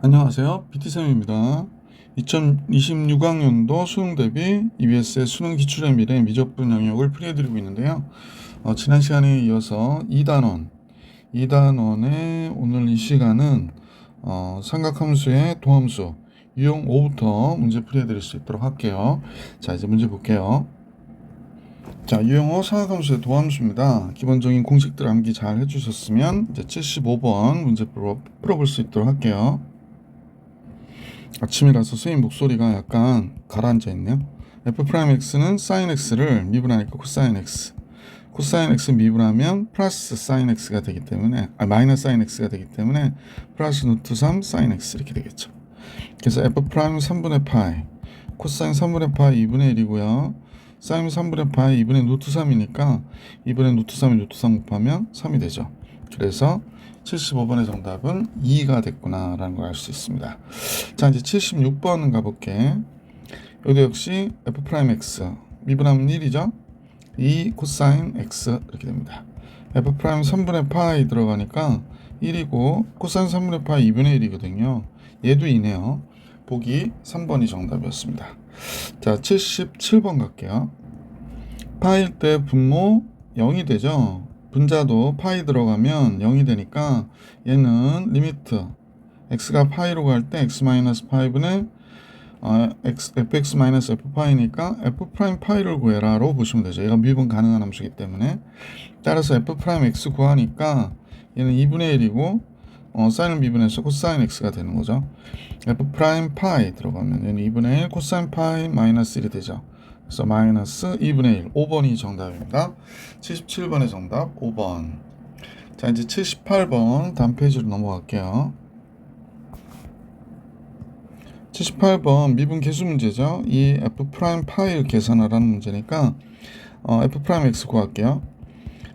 안녕하세요. PT쌤입니다. 2026학년도 수능 대비 EBS의 수능 기출의 미래 미적분 영역을 풀이해드리고 있는데요. 지난 시간에 이어서 2단원의 오늘 이 시간은 삼각함수의 도함수 유형 5부터 문제 풀이해드릴 수 있도록 할게요. 자, 이제 문제 볼게요. 자, 유형 5 삼각함수의 도함수입니다. 기본적인 공식들 암기 잘 해주셨으면 이제 75번 문제 풀어볼 수 있도록 할게요. 아침이라서 선생님 목소리가 약간 가라앉아 있네요. f'x는 sin x를 미분하니까 코사인 x, 코사인 x 미분하면 플러스 sin x가 되기 때문에 마이너스 sin x가 되기 때문에 플러스 루트 3 sin x 이렇게 되겠죠. 그래서 f' 3분의 파이 코사인 3분의 파이 2분의 1이고요. sin 3분의 파이 2분의 루트 3이니까 2분의 루트 3이 루트 3 곱하면 3이 되죠. 그래서 75번의 정답은 2가 됐구나 라는 걸 알 수 있습니다. 자, 이제 76번 가볼게. 여기 역시 f'x 미분하면 1이죠. 2 코사인 x 이렇게 됩니다. f' 3분의 파이 들어가니까 1이고 코사인 3분의 파이 2분의 1이거든요. 얘도 2네요. 보기 3번이 정답이었습니다. 자, 77번 갈게요. 파일 때 분모 0이 되죠. 분자도 파이 들어가면 0이 되니까 얘는 리미트 x가 파이로 갈 때 x-5분의 fx-f파이니까 f'파이를 구해라로 보시면 되죠. 얘가 미분 가능한 함수이기 때문에 따라서 f'x 구하니까 얘는 2분의 1이고 사인을 미분해서 코사인 x가 되는 거죠. f'파이 들어가면 얘는 2분의 1 코사인 파이 마이너스 1이 되죠. 그래서 마이너스 2분의 1 5번이 정답입니다. 77번의 정답 5번. 자, 이제 78번 다음 페이지로 넘어갈게요. 78번 미분 계수 문제죠. 이 f'파이를 계산하라는 문제니까 f'x 구할게요.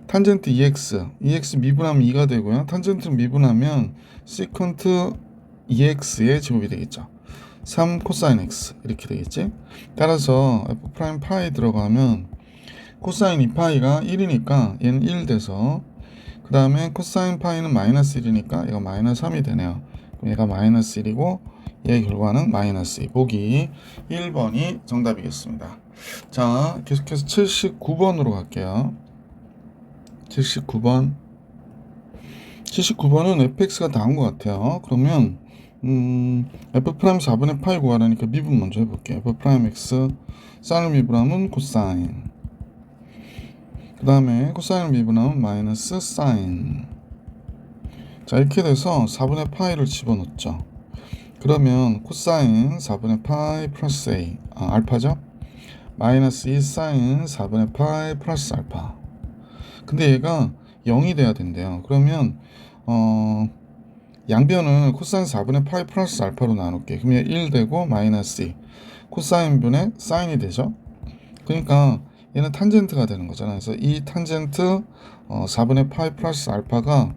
탄젠트 EX 미분하면 2가 되고요. 탄젠트 미분하면 시컨트 EX의 제곱이 되겠죠. 3 코사인 X 이렇게 되겠지. 따라서 f'파이 들어가면 코사인 2파이가 1이니까 얘는 1 돼서 그 다음에 코사인 파이는 마이너스 1이니까 얘가 마이너스 3이 되네요. 그럼 얘가 마이너스 1이고 얘의 결과는 마이너스 2. 보기 1번이 정답이겠습니다. 자, 계속해서 79번으로 갈게요. 79번은 fx가 다운 것 같아요. 그러면 f' 4분의 파이 구하라니까 미분 먼저 해볼게요. f'x 사인을 미분하면 코사인, 그 다음에 코사인을 미분하면 마이너스 사인. 자, 이렇게 돼서 4분의 파이를 집어넣죠. 그러면 코사인 4분의 파이 플러스 a 알파죠. 마이너스 2 사인 4분의 파이 플러스 알파. 근데 얘가 0이 돼야 된대요. 그러면 양변을 코사인 4분의 파이 플러스 알파로 나눌게. 그러면 1 되고 마이너스 2 코사인 분의 사인이 되죠. 그러니까 얘는 탄젠트가 되는 거잖아요. 그래서 이 탄젠트 4분의 파이 플러스 알파가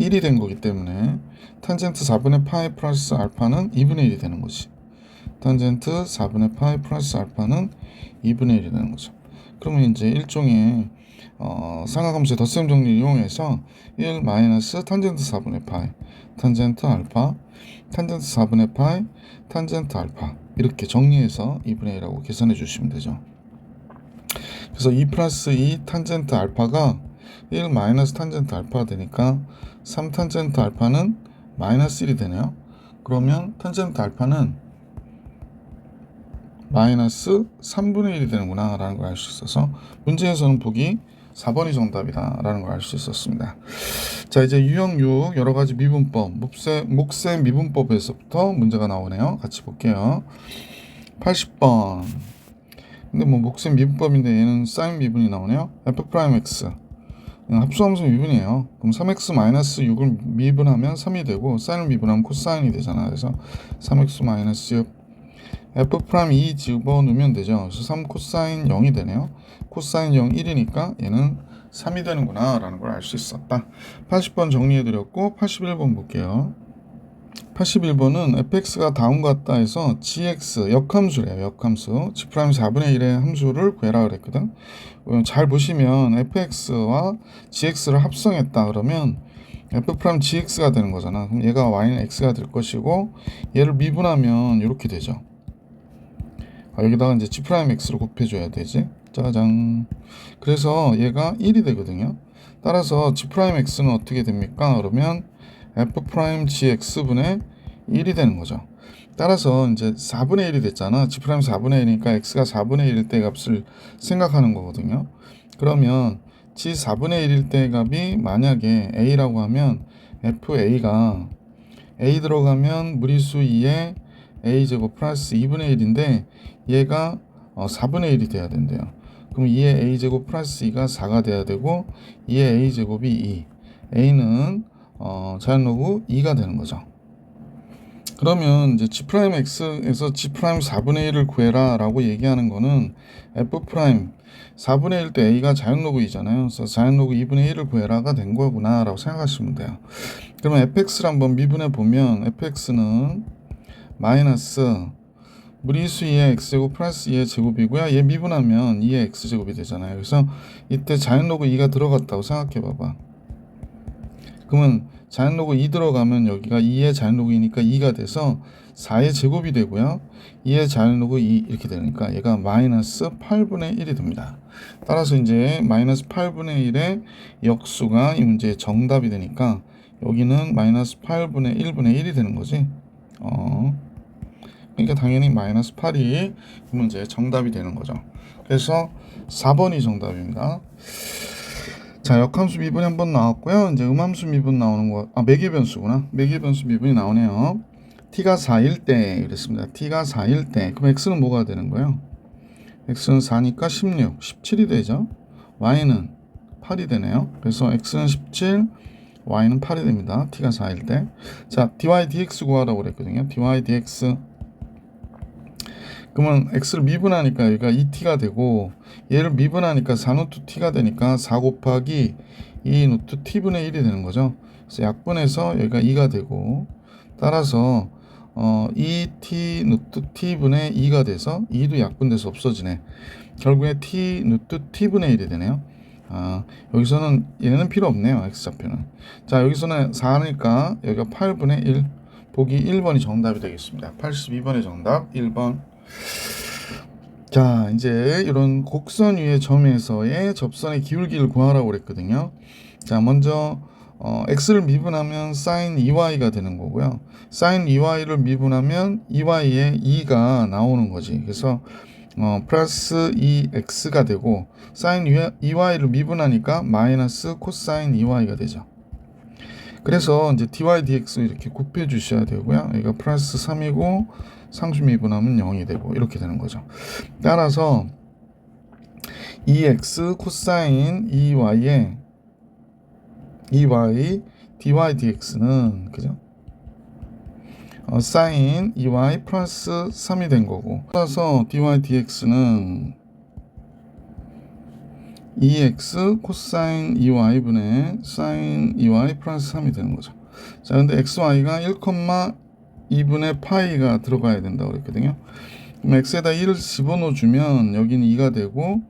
1이 된 거기 때문에 탄젠트 4분의 파이 플러스 알파는 2분의 1이 되는 거지. 탄젠트 4분의 파이 플러스 알파는 2분의 1이 되는 거죠. 그러면 이제 일종의 삼각함수의 덧셈 정리를 이용해서 1 마이너스 탄젠트 4분의 파이 탄젠트 알파 탄젠트 4분의 파이 탄젠트 알파 이렇게 정리해서 2분의 1이라고 계산해 주시면 되죠. 그래서 2 플러스 2 탄젠트 알파가 1 마이너스 탄젠트 알파가 되니까 3 탄젠트 알파는 마이너스 1이 되네요. 그러면 탄젠트 알파는 마이너스 3분의 1이 되는구나 라는 걸 알 수 있어서 문제에서는 보기 4번이 정답이다 라는 걸 알 수 있었습니다. 자, 이제 유형 6 여러가지 미분법 목세 미분법에서부터 문제가 나오네요. 같이 볼게요. 80번. 근데 뭐 목세 미분법인데 얘는 사인 미분이 나오네요. f'x 합수함수 미분이에요. 그럼 3x-6을 미분하면 3이 되고 사인을 미분하면 코사인이 되잖아. 그래서 3x-6 f'2 집어넣으면 되죠. 그래서 3 코사인 0이 되네요. 코사인 0 1이니까 얘는 3이 되는구나 라는 걸 알 수 있었다. 80번 정리해드렸고 81번 볼게요. 81번은 fx가 다음 같다 해서 gx 역함수래요. 역함수 g' 4분의 1의 함수를 구해라 그랬거든. 잘 보시면 fx와 gx를 합성했다 그러면 f 프라임 gx가 되는 거잖아. 그럼 얘가 y는 x가 될 것이고 얘를 미분하면 이렇게 되죠. 여기다가 이제 g 프라임 x로 곱해줘야 되지. 짜잔. 그래서 얘가 1이 되거든요. 따라서 g 프라임 x는 어떻게 됩니까? 그러면 f 프라임 gx분의 1이 되는 거죠. 따라서 이제 4분의 1이 됐잖아. g 프라임 4분의 1이니까 x가 4분의 1일 때 값을 생각하는 거거든요. 그러면 g 4분의 1일 때 값이 만약에 a라고 하면 fa가 a 들어가면 무리수 2에 a제곱 플러스 2분의 1인데 얘가 4분의 1이 돼야 된대요. 그럼 2의 a제곱 플러스 2가 4가 돼야 되고 2의 a제곱이 2, a는 자연로그 2가 되는 거죠. 그러면 이제 g 프라임 x에서 g 프라임 4분의 1을 구해라 라고 얘기하는 거는 f 프라임 4분의 1 때 a가 자연로그 2잖아요. 그래서 자연로그 2분의 1을 구해라가 된 거구나 라고 생각하시면 돼요. 그러면 fx를 한번 미분해 보면 fx는 마이너스 무리수 2의 x제곱 플러스 2의 제곱이고요. 얘 미분하면 2의 x제곱이 되잖아요. 그래서 이때 자연로그 2가 들어갔다고 생각해 봐봐. 그러면 자연로그 2 들어가면 여기가 2의 자연로그 2니까 2가 돼서 4의 제곱이 되고요. 2의 자연로그 2 이렇게 되니까 얘가 마이너스 8분의 1이 됩니다. 따라서 이제 마이너스 8분의 1의 역수가 이 문제의 정답이 되니까 여기는 마이너스 8분의 1분의 1이 되는 거지. 그러니까 당연히 마이너스 8이 이 문제의 정답이 되는 거죠. 그래서 4번이 정답입니다. 자, 역함수 미분이 한번 나왔고요. 이제 음함수 미분 나오는 거, 매개 변수구나. 매개 변수 미분이 나오네요. t가 4일 때 이랬습니다. t가 4일 때. 그럼 x는 뭐가 되는 거예요? x는 4니까 16, 17이 되죠. y는 8이 되네요. 그래서 x는 17, y는 8이 됩니다. t가 4일 때. 자, dy dx 구하라고 그랬거든요. dy dx. 그러면 x를 미분하니까 여기가 2t가 되고 얘를 미분하니까 4루트 t가 되니까 4 곱하기 2 루트 t분의 1이 되는 거죠. 그래서 약분해서 여기가 2가 되고 따라서 2t 루트 t분의 2가 돼서 2도 약분돼서 없어지네. 결국에 t 루트 t분의 1이 되네요. 여기서는 얘는 필요 없네요. x좌표는. 자, 여기서는 4니까 여기가 8분의 1. 보기 1번이 정답이 되겠습니다. 82번의 정답 1번. 자, 이제 이런 곡선 위의 점에서의 접선의 기울기를 구하라고 그랬거든요. 자, 먼저 x를 미분하면 sin 2y가 되는 거고요. sin 2y를 미분하면 2y에 2가 나오는 거지. 그래서 플러스 2x가 되고 sin 2y를 미분하니까 마이너스 코사인 2y가 되죠. 그래서 이제 dy dx 이렇게 곱해 주셔야 되고요. 여기가 플러스 3이고 상수 미분하면 0이 되고 이렇게 되는 거죠. 따라서 2x 코사인 2y의 2y dy dx는 그죠? 사인 2y 플러스 3이 된 거고 따라서 dy dx는 2x 코사인 2y분의 사인 2y 플러스 3이 되는 거죠. 자, 근데 xy가 1,2분의 파이가 들어가야 된다고 그랬거든요. 그럼 x에다 1을 집어넣어 주면 여기는 2가 되고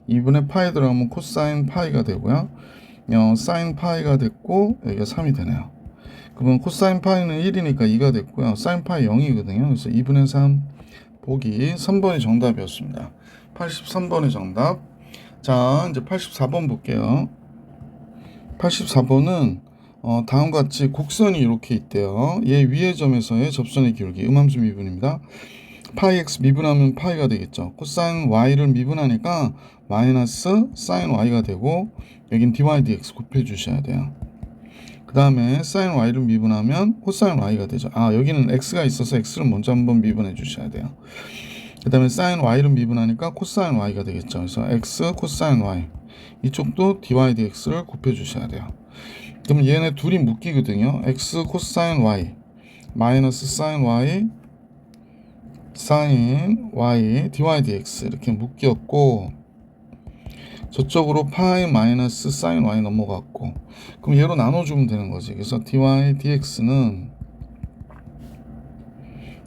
2분의 파이 들어가면 코사인 파이가 되고요. 사인 파이가 됐고 여기가 3이 되네요. 그러면 코사인 파이는 1이니까 2가 됐고요. 사인 파이 0이거든요. 그래서 2분의 3 보기 3번이 정답이었습니다. 83번이 정답. 자, 이제 84번 볼게요. 84번은 다음과 같이 곡선이 이렇게 있대요. 얘 위의 점에서의 접선의 기울기 음함수 미분입니다. 파이 x 미분하면 파이가 되겠죠. 코사인 y를 미분하니까 마이너스 사인 y가 되고 여긴 dy dx 곱해 주셔야 돼요. 그 다음에 사인 y를 미분하면 코사인 y가 되죠. 여기는 x가 있어서 x를 먼저 한번 미분해 주셔야 돼요. 그 다음에 사인 y를 미분하니까 코사인 y가 되겠죠. 그래서 x 코사인 y 이쪽도 dy dx를 곱해 주셔야 돼요. 그럼 얘네 둘이 묶이거든요. x 코사인 y 마이너스 사인 y 사인 y dy dx 이렇게 묶였고 저쪽으로 파이 마이너스 사인 y 넘어갔고 그럼 얘로 나눠주면 되는 거지. 그래서 dy dx는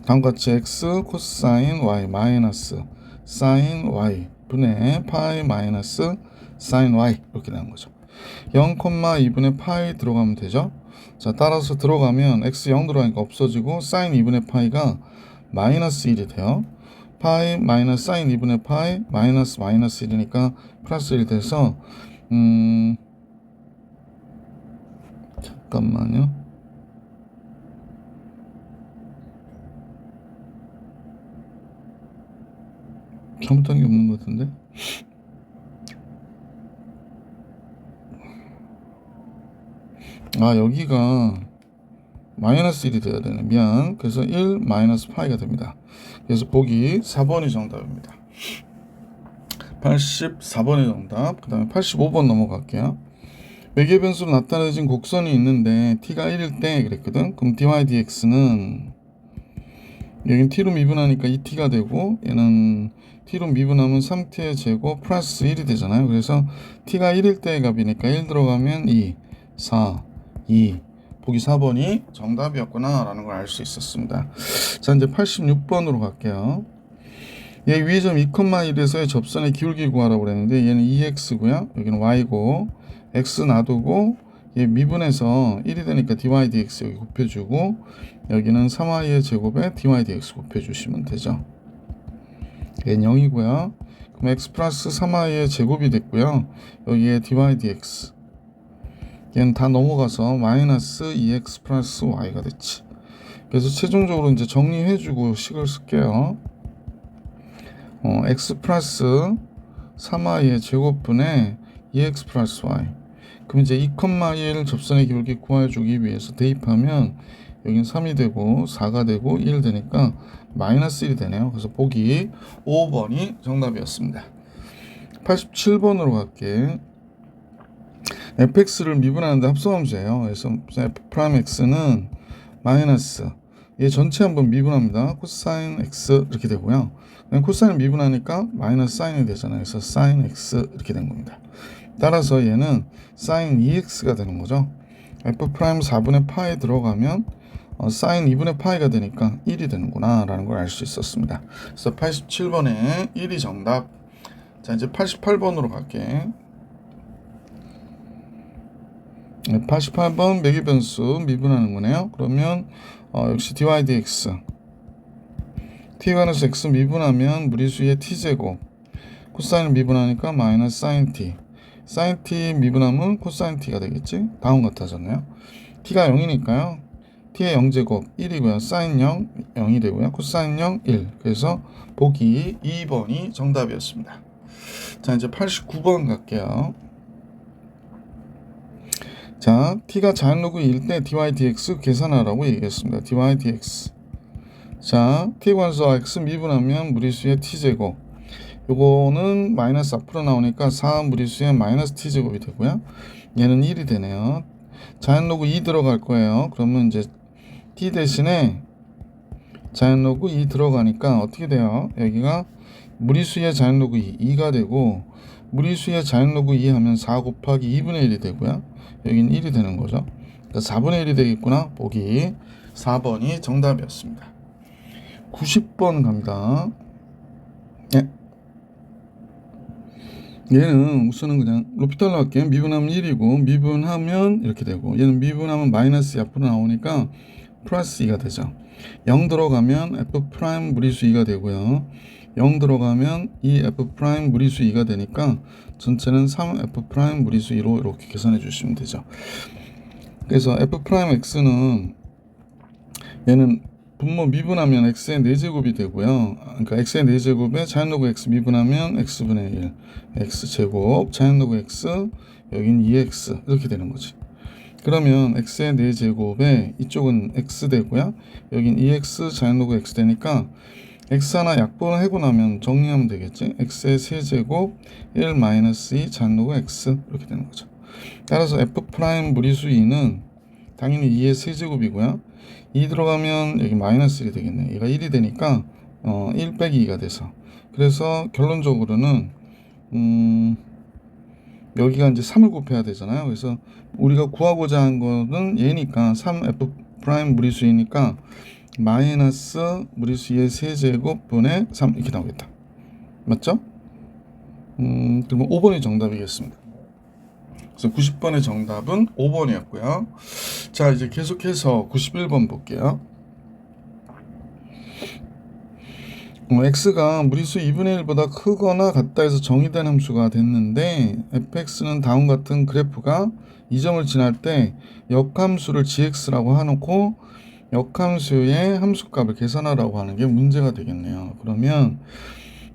다음같이 x 코사인 y 마이너스 사인 y 분의 파이 마이너스 사인 y 이렇게 되는 거죠. 0,2분의 파이 들어가면 되죠. 자, 따라서 들어가면 x 0 들어가니까 없어지고 사인 2분의 파이가 마이너스 1이 돼요. 파이 마이너스 사인 2분의 파이 마이너스 1이니까 플러스 1 돼서 잠깐만요. 잘못한 게 없는 것 같은데. 아, 여기가 마이너스 1이 돼야 되네. 미안. 그래서 1 마이너스 파이가 됩니다. 그래서 보기 4번이 정답입니다. 84번이 정답. 그 다음에 85번 넘어갈게요. 매개 변수로 나타내진 곡선이 있는데 t가 1일 때 그랬거든. 그럼 dy dx는 여긴 t로 미분하니까 2t가 되고 얘는 t로 미분하면 3t의 제곱 플러스 1이 되잖아요. 그래서 t가 1일 때의 값이니까 1 들어가면 2, 4, 2. 보기 4번이 정답이었구나 라는 걸 알 수 있었습니다. 자, 이제 86번으로 갈게요. 얘 위의 점 2,1에서의 접선의 기울기 구하라고 그랬는데 얘는 2x고요. 여기는 y고 x 놔두고 얘 미분해서 1이 되니까 dy dx 여기 곱해주고 여기는 3y의 제곱에 dy dx 곱해주시면 되죠. 얘는 0이고요. 그럼 x 플러스 3y의 제곱이 됐고요. 여기에 dy dx 얘는 다 넘어가서 마이너스 2x 플러스 y가 됐지. 그래서 최종적으로 이제 정리해주고 식을 쓸게요. x 플러스 3y의 제곱분의 2x 플러스 y. 그럼 이제 2,1 접선의 기울기 구해주기 위해서 대입하면 여긴 3이 되고 4가 되고 1 되니까 마이너스 1이 되네요. 그래서 보기 5번이 정답이었습니다. 87번으로 갈게. fx를 미분하는데 합성함수예요. 그래서 f'x는 마이너스 얘 전체 한번 미분합니다. 코사인 x 이렇게 되고요. 코사인을 미분하니까 마이너스 사인이 되잖아요. 그래서 사인 x 이렇게 된 겁니다. 따라서 얘는 사인 2x가 되는 거죠. f' 4분의 파에 들어가면 사인 2분의 파이가 되니까 1이 되는구나 라는 걸 알 수 있었습니다. 그래서 87번에 1이 정답. 자, 이제 88번으로 갈게. 88번 매개 변수 미분하는 거네요. 그러면 역시 dy dx t관에서 x 미분하면 무리수의 t제곱 코사인을 미분하니까 마이너스 사인 t 사인 t 미분하면 코사인 t가 되겠지. 다음 같아졌네요. t가 0이니까요. t의 0제곱 1이고요. 사인 0 0이 되고요. 코사인 0 1. 그래서 보기 2번이 정답이었습니다. 자, 이제 89번 갈게요. 자, t가 자연 로그 1일 때 dy dx 계산하라고 얘기했습니다. dy dx. 자, t관수와 x 미분하면 무리수의 t제곱. 요거는 마이너스 앞으로 나오니까 4 무리수의 마이너스 t제곱이 되고요. 얘는 1이 되네요. 자연 로그 2 들어갈 거예요. 그러면 이제 t 대신에 자연 로그 2 들어가니까 어떻게 돼요? 여기가 무리수의 자연 로그 2, 2가 되고 무리수의 자연 로그 2 하면 4 곱하기 2분의 1이 되고요. 여긴 1이 되는 거죠. 그러니까 4분의 1이 되겠구나. 보기 4번이 정답이었습니다. 90번 갑니다. 네. 얘는 우선은 그냥 로피탈로 할게요. 미분하면 1이고 미분하면 이렇게 되고 얘는 미분하면 마이너스 앞으로 나오니까 플러스 2가 되죠. 0 들어가면 f' 무리수 2가 되고요. 0 들어가면 이 f' 무리수 2가 되니까 전체는 3f' 무리수 2로 이렇게 계산해 주시면 되죠. 그래서 f'x는 얘는 분모 미분하면 x의 4제곱이 되고요. 그러니까 x의 4제곱에 자연로그 x 미분하면 x분의 1 x제곱 자연로그 x 여긴 2x 이렇게 되는 거지. 그러면 x의 4제곱에 이쪽은 x 되고요. 여긴 2x 자연로그 x 되니까 x 하나 약분을 하고 나면 정리하면 되겠지. x의 세제곱 1 마이너스 2 자연로그 x 이렇게 되는 거죠. 따라서 f' 무리수 2는 당연히 2의 세제곱이고요. 2 들어가면 여기 마이너스 1이 되겠네. 얘가 1이 되니까 1 빼기 2가 돼서 그래서 결론적으로는 여기가 이제 3을 곱해야 되잖아요. 그래서 우리가 구하고자 한 거는 얘니까 3f' 무리수이니까 마이너스 무리수의 세제곱분의 3 이렇게 나오겠다. 맞죠? 그러면 5번이 정답이겠습니다. 그래서 90번의 정답은 5번이었고요. 자, 이제 계속해서 91번 볼게요. x가 무리수 2분의 1보다 크거나 같다 해서 정의된 함수가 됐는데 fx는 다음과 같은 그래프가 이 점을 지날 때 역함수를 gx라고 해놓고 역함수의 함수값을 계산하라고 하는 게 문제가 되겠네요. 그러면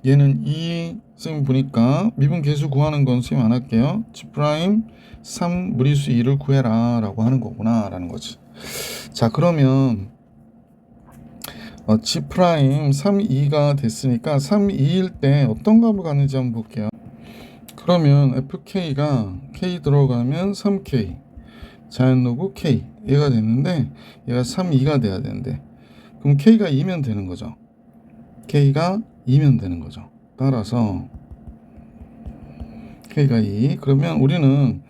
얘는 이 쌤 보니까 미분 계수 구하는 건 쌤 안 할게요. g' 3 무리수 2를 구해라 라고 하는 거구나 라는 거지. 자, 그러면 g' 3, 2가 됐으니까 3, 2일 때 어떤 값을 갖는지 한번 볼게요. 그러면 fk가 k 들어가면 3k 자연로그 k 얘가 됐는데 얘가 3, 2가 돼야 되는데 그럼 k가 2면 되는 거죠. k가 2면 되는 거죠. 따라서 k가 2 그러면 우리는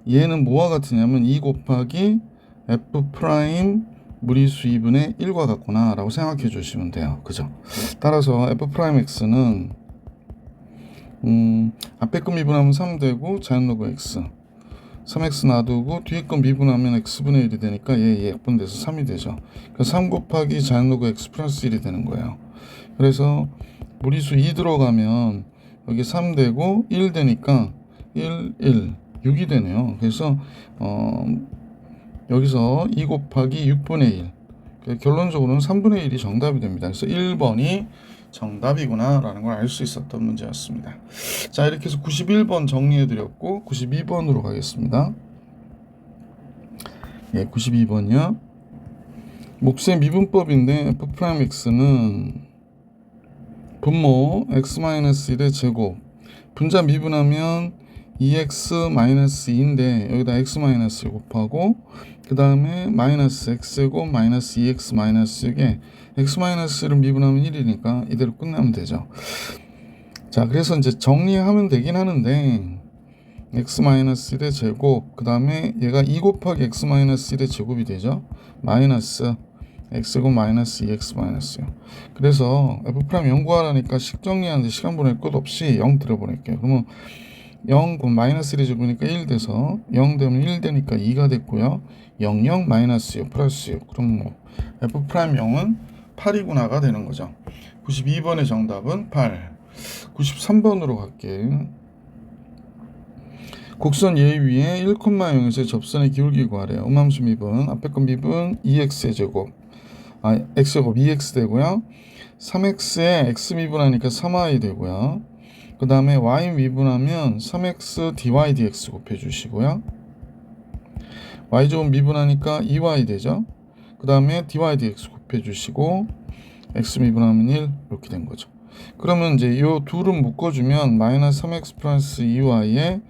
얘는 뭐와 같으냐면 2 곱하기 f 프라임 무리수 2분의 1과 같구나 라고 생각해 주시면 돼요. 그죠? 따라서 f 프라임 x는 앞에 거 미분하면 3 되고 자연로그 x 3x 놔두고 뒤에 거 미분하면 x분의 1이 되니까 얘 약분돼서 3이 되죠. 그러니까 3 곱하기 자연로그 x 플러스 1이 되는 거예요. 그래서 무리수 2 들어가면 여기 3 되고 1 되니까 1, 6이 되네요. 그래서 여기서 2 곱하기 6분의 1 결론적으로는 3분의 1이 정답이 됩니다. 그래서 1번이 정답이구나 라는 걸 알 수 있었던 문제였습니다. 자, 이렇게 해서 91번 정리해 드렸고 92번으로 가겠습니다. 예, 92번이요. 몫의 미분법인데 f'x는 분모 x-1의 제곱 분자 미분하면 2x-2인데 여기다 x-를 곱하고 그 다음에 마이너스 x제곱 마이너스 2x 마이너스 6에 x-를 미분하면 1이니까 이대로 끝나면 되죠. 자, 그래서 이제 정리하면 되긴 하는데 x-1의 제곱 그 다음에 얘가 2 곱하기 x-1의 제곱이 되죠. 마이너스 x제곱 마이너스 2x 마이너스 6. 그래서 f' 0 구하라니까 식 정리하는데 시간 보낼 것 없이 0 들어보낼게요. 그러면 0 곱 마이너스 1이 적으니까 1 돼서 0 되면 1 되니까 2가 됐고요. 0, 0 마이너스 6 플러스 6. 그럼 뭐 f' 0은 8이구나가 되는 거죠. 92번의 정답은 8. 93번으로 갈게요. 곡선 A 위에 1,0에서 접선의 기울기 구하래요. 음함수 미분, 앞에 건 미분 2x의 제곱, x제곱 2x 되고요. 3x에 x 미분하니까 3y 되고요. 그 다음에 y 미분하면 3x dy dx 곱해주시고요. y제곱 미분하니까 2y 되죠. 그 다음에 dy dx 곱해주시고 x 미분하면 1 이렇게 된 거죠. 그러면 이제 이 둘은 묶어주면 마이너스 3x 플러스 2y에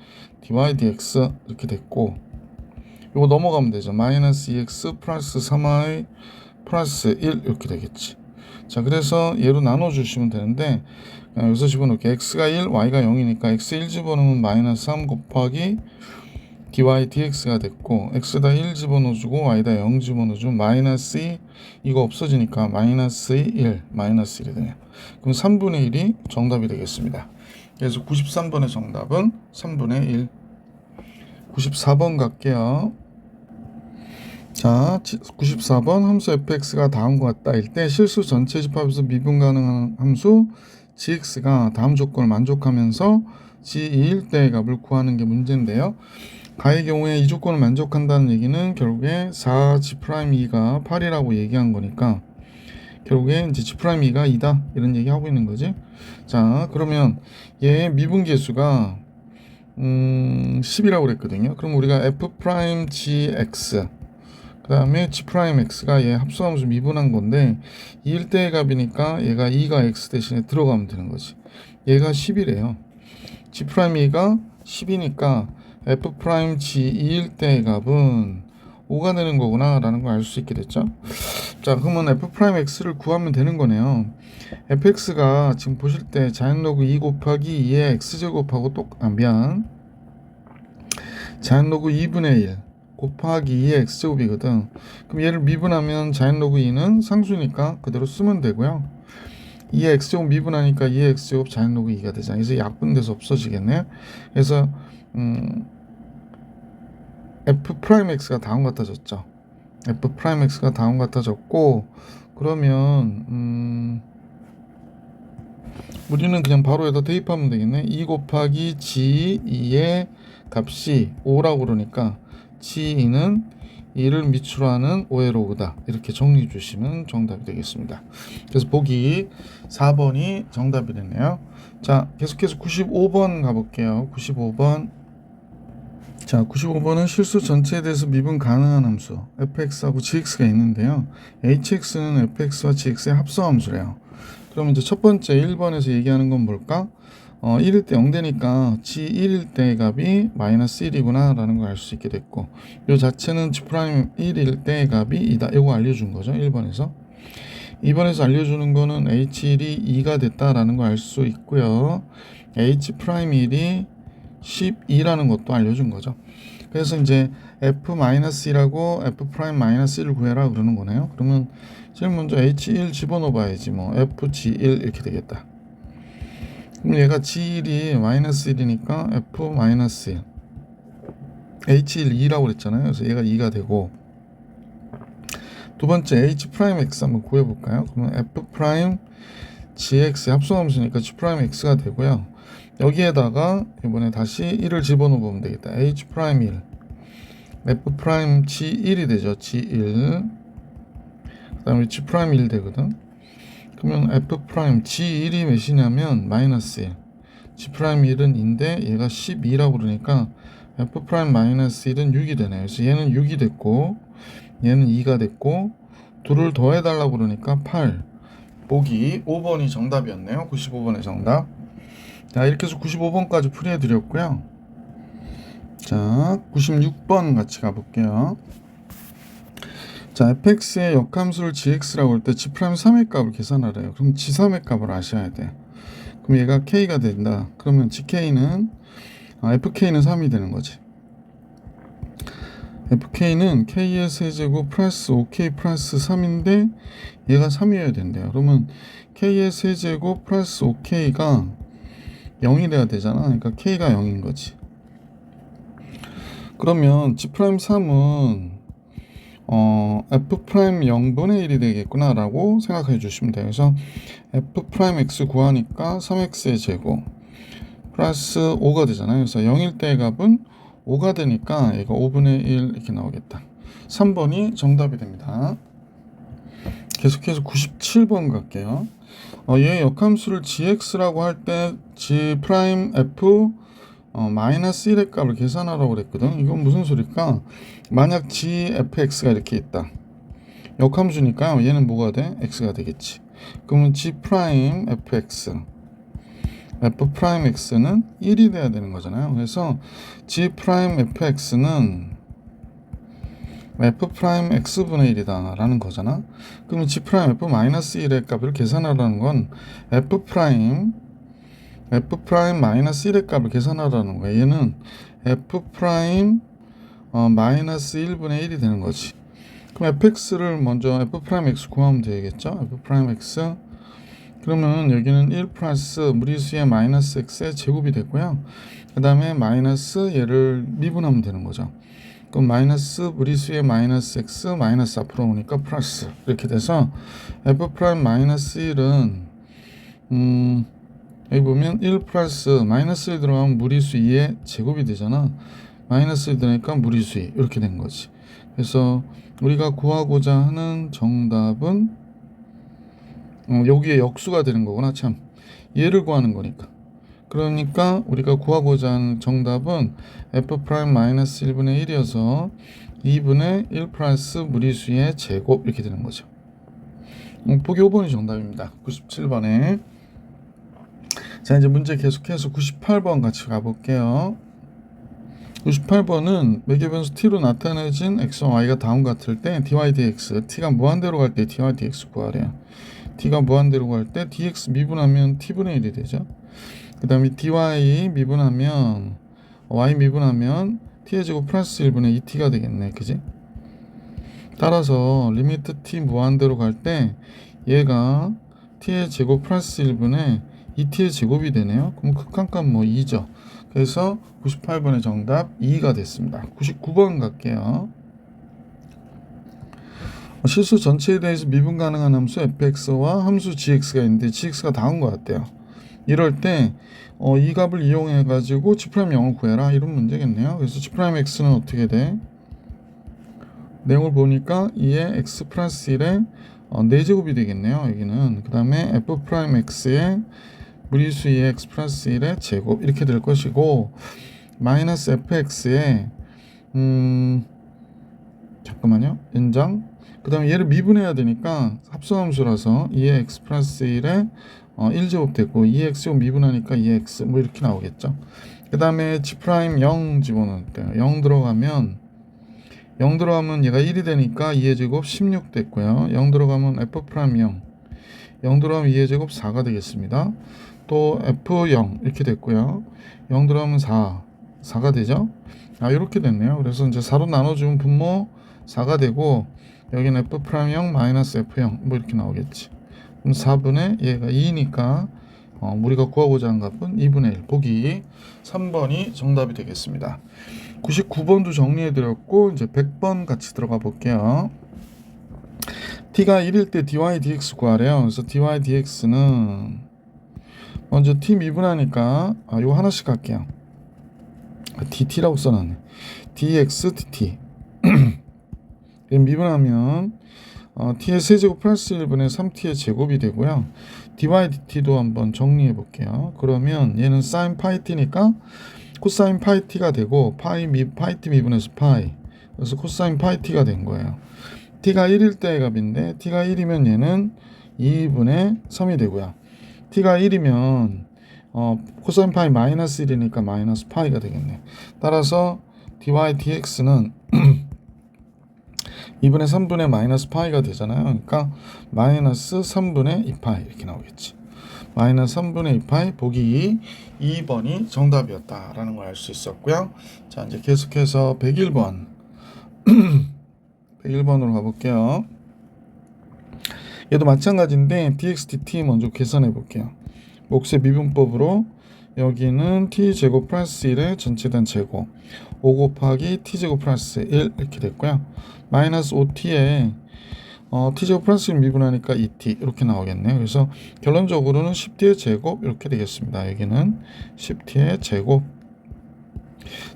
dy dx 이렇게 됐고 이거 넘어가면 되죠. 마이너스 2x 플러스 3y 플러스 1 이렇게 되겠지. 자, 그래서 얘로 나눠주시면 되는데 여기서 집어넣을게요. x가 1, y가 0이니까 x 1 집어넣으면 마이너스 3 곱하기 dy dx가 됐고 x에다 1 집어넣어주고 y에다 0 집어넣어주면 마이너스 2 이거 없어지니까 마이너스 1 마이너스 1이 되네요. 그럼 3분의 1이 정답이 되겠습니다. 그래서 93번의 정답은 3분의 1. 94번 갈게요. 자, 94번 함수 fx가 다음과 같다 일 때 실수 전체 집합에서 미분 가능한 함수 gx가 다음 조건을 만족하면서 g2일 때의 값을 구하는 게 문제인데요. 가의 경우에 이 조건을 만족한다는 얘기는 결국에 4g'2가 8이라고 얘기한 거니까 결국에 이제 g'2가 2다 이런 얘기 하고 있는 거지. 자, 그러면 얘의 미분 계수가 10이라고 그랬거든요. 그럼 우리가 f'gx 그 다음에 g'x가 얘 합수함수 미분한 건데 2일 때의 값이니까 얘가 2가 x 대신에 들어가면 되는 거지. 얘가 10이래요. g'2가 10이니까 f'g2일 때의 값은 5가 되는 거구나 라는 걸 알 수 있게 됐죠. 자, 그러면 f'x를 구하면 되는 거네요. fx가 지금 보실 때 자연로그 2 곱하기 2의 x제곱하고 자연로그 2분의 1 곱하기 2의 x제곱이거든. 그럼 얘를 미분하면 자연로그 2는 상수니까 그대로 쓰면 되고요. 2의 x제곱 미분하니까 2의 x제곱 자연로그 2가 되잖아요. 그래서 약분돼서 없어지겠네요. 그래서 f 프라임 x가 다음 같아졌죠. f 프라임 x가 다음 같아졌고, 그러면 우리는 그냥 바로 여기다 대입하면 되겠네. 2 곱하기 g2의 값이 5라고 그러니까 g2는 2를 밑으로 하는 5의 로그다. 이렇게 정리해 주시면 정답이 되겠습니다. 그래서 보기 4번이 정답이 됐네요. 자, 계속해서 95번 가볼게요. 95번. 자, 95번은 실수 전체에 대해서 미분 가능한 함수 fx하고 gx가 있는데요. hx는 fx와 gx의 합성함수래요. 그럼 이제 첫 번째 1번에서 얘기하는 건 뭘까? 1일 때 0 되니까 g1일 때 값이 마이너스 1이구나 라는 걸 알 수 있게 됐고, 이 자체는 g 프라임 1일 때 값이 2다. 이거 알려준 거죠. 1번에서. 2번에서 알려주는 거는 h1이 2가 됐다라는 걸 알 수 있고요. h 프라임 1이 12라는 것도 알려준 거죠. 그래서 이제 f-1하고 f'-1을 구해라 그러는 거네요. 그러면 제일 먼저 h1 집어넣어 봐야지. 뭐 fg1 이렇게 되겠다. 그럼 얘가 g1이 마이너스 1이니까 f-1 h1 2라고 그랬잖아요. 그래서 얘가 2가 되고, 두 번째 h'(x) 한번 구해볼까요? 그러면 f'(gx) 합성함수니까 g'(x가 되고요. 여기에다가 이번에 다시 1을 집어넣어 보면 되겠다. h'1 f'(g1이 되죠. g1 그 다음에 g'1 되거든. 그러면 f'(g1이 몇이냐면 마이너스 1, g'1은 2인데 얘가 12라고 그러니까 f'-1은 6이 되네요. 그래서 얘는 6이 됐고 얘는 2가 됐고, 둘을 더해달라고 그러니까 8. 보기 5번이 정답이었네요. 95번의 정답. 자, 이렇게 해서 95번까지 풀이해드렸고요. 자, 96번 같이 가볼게요. 자, fx의 역함수를 gx라고 할 때 g'3의 값을 계산하래요. 그럼 g3의 값을 아셔야 돼. 그럼 얘가 k가 된다. 그러면 gk는 fk는 3이 되는 거지. fk는 k의 세제곱 플러스 5k 플러스 3인데 얘가 3이어야 된대요. 그러면 k의 세제곱 플러스 5k가 0이 돼야 되잖아. 그러니까 k가 0인 거지. 그러면 g'3은 f'0분의 1이 되겠구나 라고 생각해 주시면 돼요. 그래서 f'x 구하니까 3x의 제곱 플러스 5가 되잖아요. 그래서 0일 때의 값은 5가 되니까 얘가 5분의 1 이렇게 나오겠다. 3번이 정답이 됩니다. 계속해서 97번 갈게요. 얘 역함수를 gx라고 할 때 g'(f) 마이너스 1의 값을 계산하라고 그랬거든. 이건 무슨 소리일까? 만약 gfx가 이렇게 있다. 역함수니까 얘는 뭐가 돼? x가 되겠지. 그러면 g'fx f'x는 1이 돼야 되는 거잖아요. 그래서 g'fx는 f'x분의 1이다 라는 거잖아. 그러면 g'f-1의 값을 계산하라는 건 f'-1의 값을 계산하라는 거야. 얘는 f'-1분의 1이 되는 거지. 그럼 fx를 먼저 f'x 구하면 되겠죠. f'x 그러면 여기는 1 플러스 무리수의 마이너스 x의 제곱이 됐고요. 그 다음에 마이너스 얘를 미분하면 되는 거죠. 그럼 마이너스 무리수의 마이너스 x 마이너스 앞으로 오니까 플러스 이렇게 돼서 f'-1은 여기 보면 1 플러스 마이너스 1 들어가면 무리수 2의 제곱이 되잖아. 마이너스 1 들어가니까 무리수 2 이렇게 된 거지. 그래서 우리가 구하고자 하는 정답은 여기에 역수가 되는 거구나. 참, 얘를 구하는 거니까. 그러니까 우리가 구하고자 하는 정답은 f'-1분의 1이어서 2분의 1 플러스 무리수의 제곱 이렇게 되는 거죠. 보기 5번이 정답입니다. 97번에. 자, 이제 문제 계속해서 98번 같이 가볼게요. 98번은 매개변수 t로 나타내진 x와 y가 다음 같을 때 dy dx, t가 무한대로 갈 때 dy dx 구하래요. t가 무한대로 갈 때 dx 미분하면 t분의 1이 되죠. 그 다음에 dy 미분하면 y 미분하면 t의 제곱 플러스 1분의 2t가 되겠네. 그지? 따라서 리미트 t 무한대로 갈 때 얘가 t의 제곱 플러스 1분의 2t의 제곱이 되네요. 그럼 극한값 뭐 2죠. 그래서 98번의 정답 2가 됐습니다. 99번 갈게요. 실수 전체에 대해서 미분 가능한 함수 fx와 함수 gx가 있는데 gx가 다운 것 같아요. 이럴 때 이 값을 이용해 가지고 g'0을 구해라 이런 문제겠네요. 그래서 g'x는 어떻게 돼? 내용을 보니까 2의 x 플러스 1의 4제곱이 되겠네요. 여기는 그 다음에 f'x의 무리수 2의 x 플러스 1의 제곱 이렇게 될 것이고, 마이너스 fx의 잠깐만요. 연장, 그 다음에 얘를 미분해야 되니까 합성함수라서 2의 x 플러스 1의 1제곱 됐고 2x제곱 미분하니까 2x 뭐 이렇게 나오겠죠. 그 다음에 g'0 집어넣을 때요. 0 들어가면 얘가 1이 되니까 2의 제곱 16 됐고요. 0 들어가면 f'0 0 들어가면 2의 제곱 4가 되겠습니다. 또 f0 이렇게 됐고요. 0 들어가면 4가 되죠. 이렇게 됐네요. 그래서 이제 4로 나눠주면 분모 4가 되고, 여기는 f'0 마이너스 f0 뭐 이렇게 나오겠지. 그럼 4분의 얘가 2니까 우리가 구하고자 하는 값은 2분의 1. 보기 3번이 정답이 되겠습니다. 99번도 정리해드렸고, 이제 100번 같이 들어가 볼게요. t가 1일 때 dy dx 구하래요. 그래서 dy dx는 먼저 t 미분하니까 이거 하나씩 할게요. dt라고 써놨네. dx dt 미분하면 t의 세제곱 플러스 1분의 3t의 제곱이 되고요. dy dt도 한번 정리해 볼게요. 그러면 얘는 sin 파이 t니까 코사인 파이 t가 되고, 파이 t 미분해서 파이, 그래서 코사인 파이 t가 된 거예요. t가 1일 때의 값인데 t가 1이면 얘는 2분의 3이 되고요. t가 1이면 코사인 파이 마이너스 1이니까 마이너스 파이가 되겠네. 따라서 dy dx는 2분의 3분의 마이너스 파이가 되잖아요. 그러니까 마이너스 3분의 2파이 이렇게 나오겠지. 마이너스 3분의 2파이 보기 2번이 정답이었다라는 걸 알 수 있었고요. 자, 이제 계속해서 101번 101번으로 가볼게요. 얘도 마찬가지인데 dx dt 먼저 계산해 볼게요. 몫의 미분법으로 여기는 t제곱 플러스 1의 전체단 제곱 5 곱하기 t제곱 플러스 1 이렇게 됐고요. 마이너스 5t에 t제곱 플러스 1 미분하니까 2t 이렇게 나오겠네요. 그래서 결론적으로는 10t의 제곱 이렇게 되겠습니다. 여기는 10t의 제곱.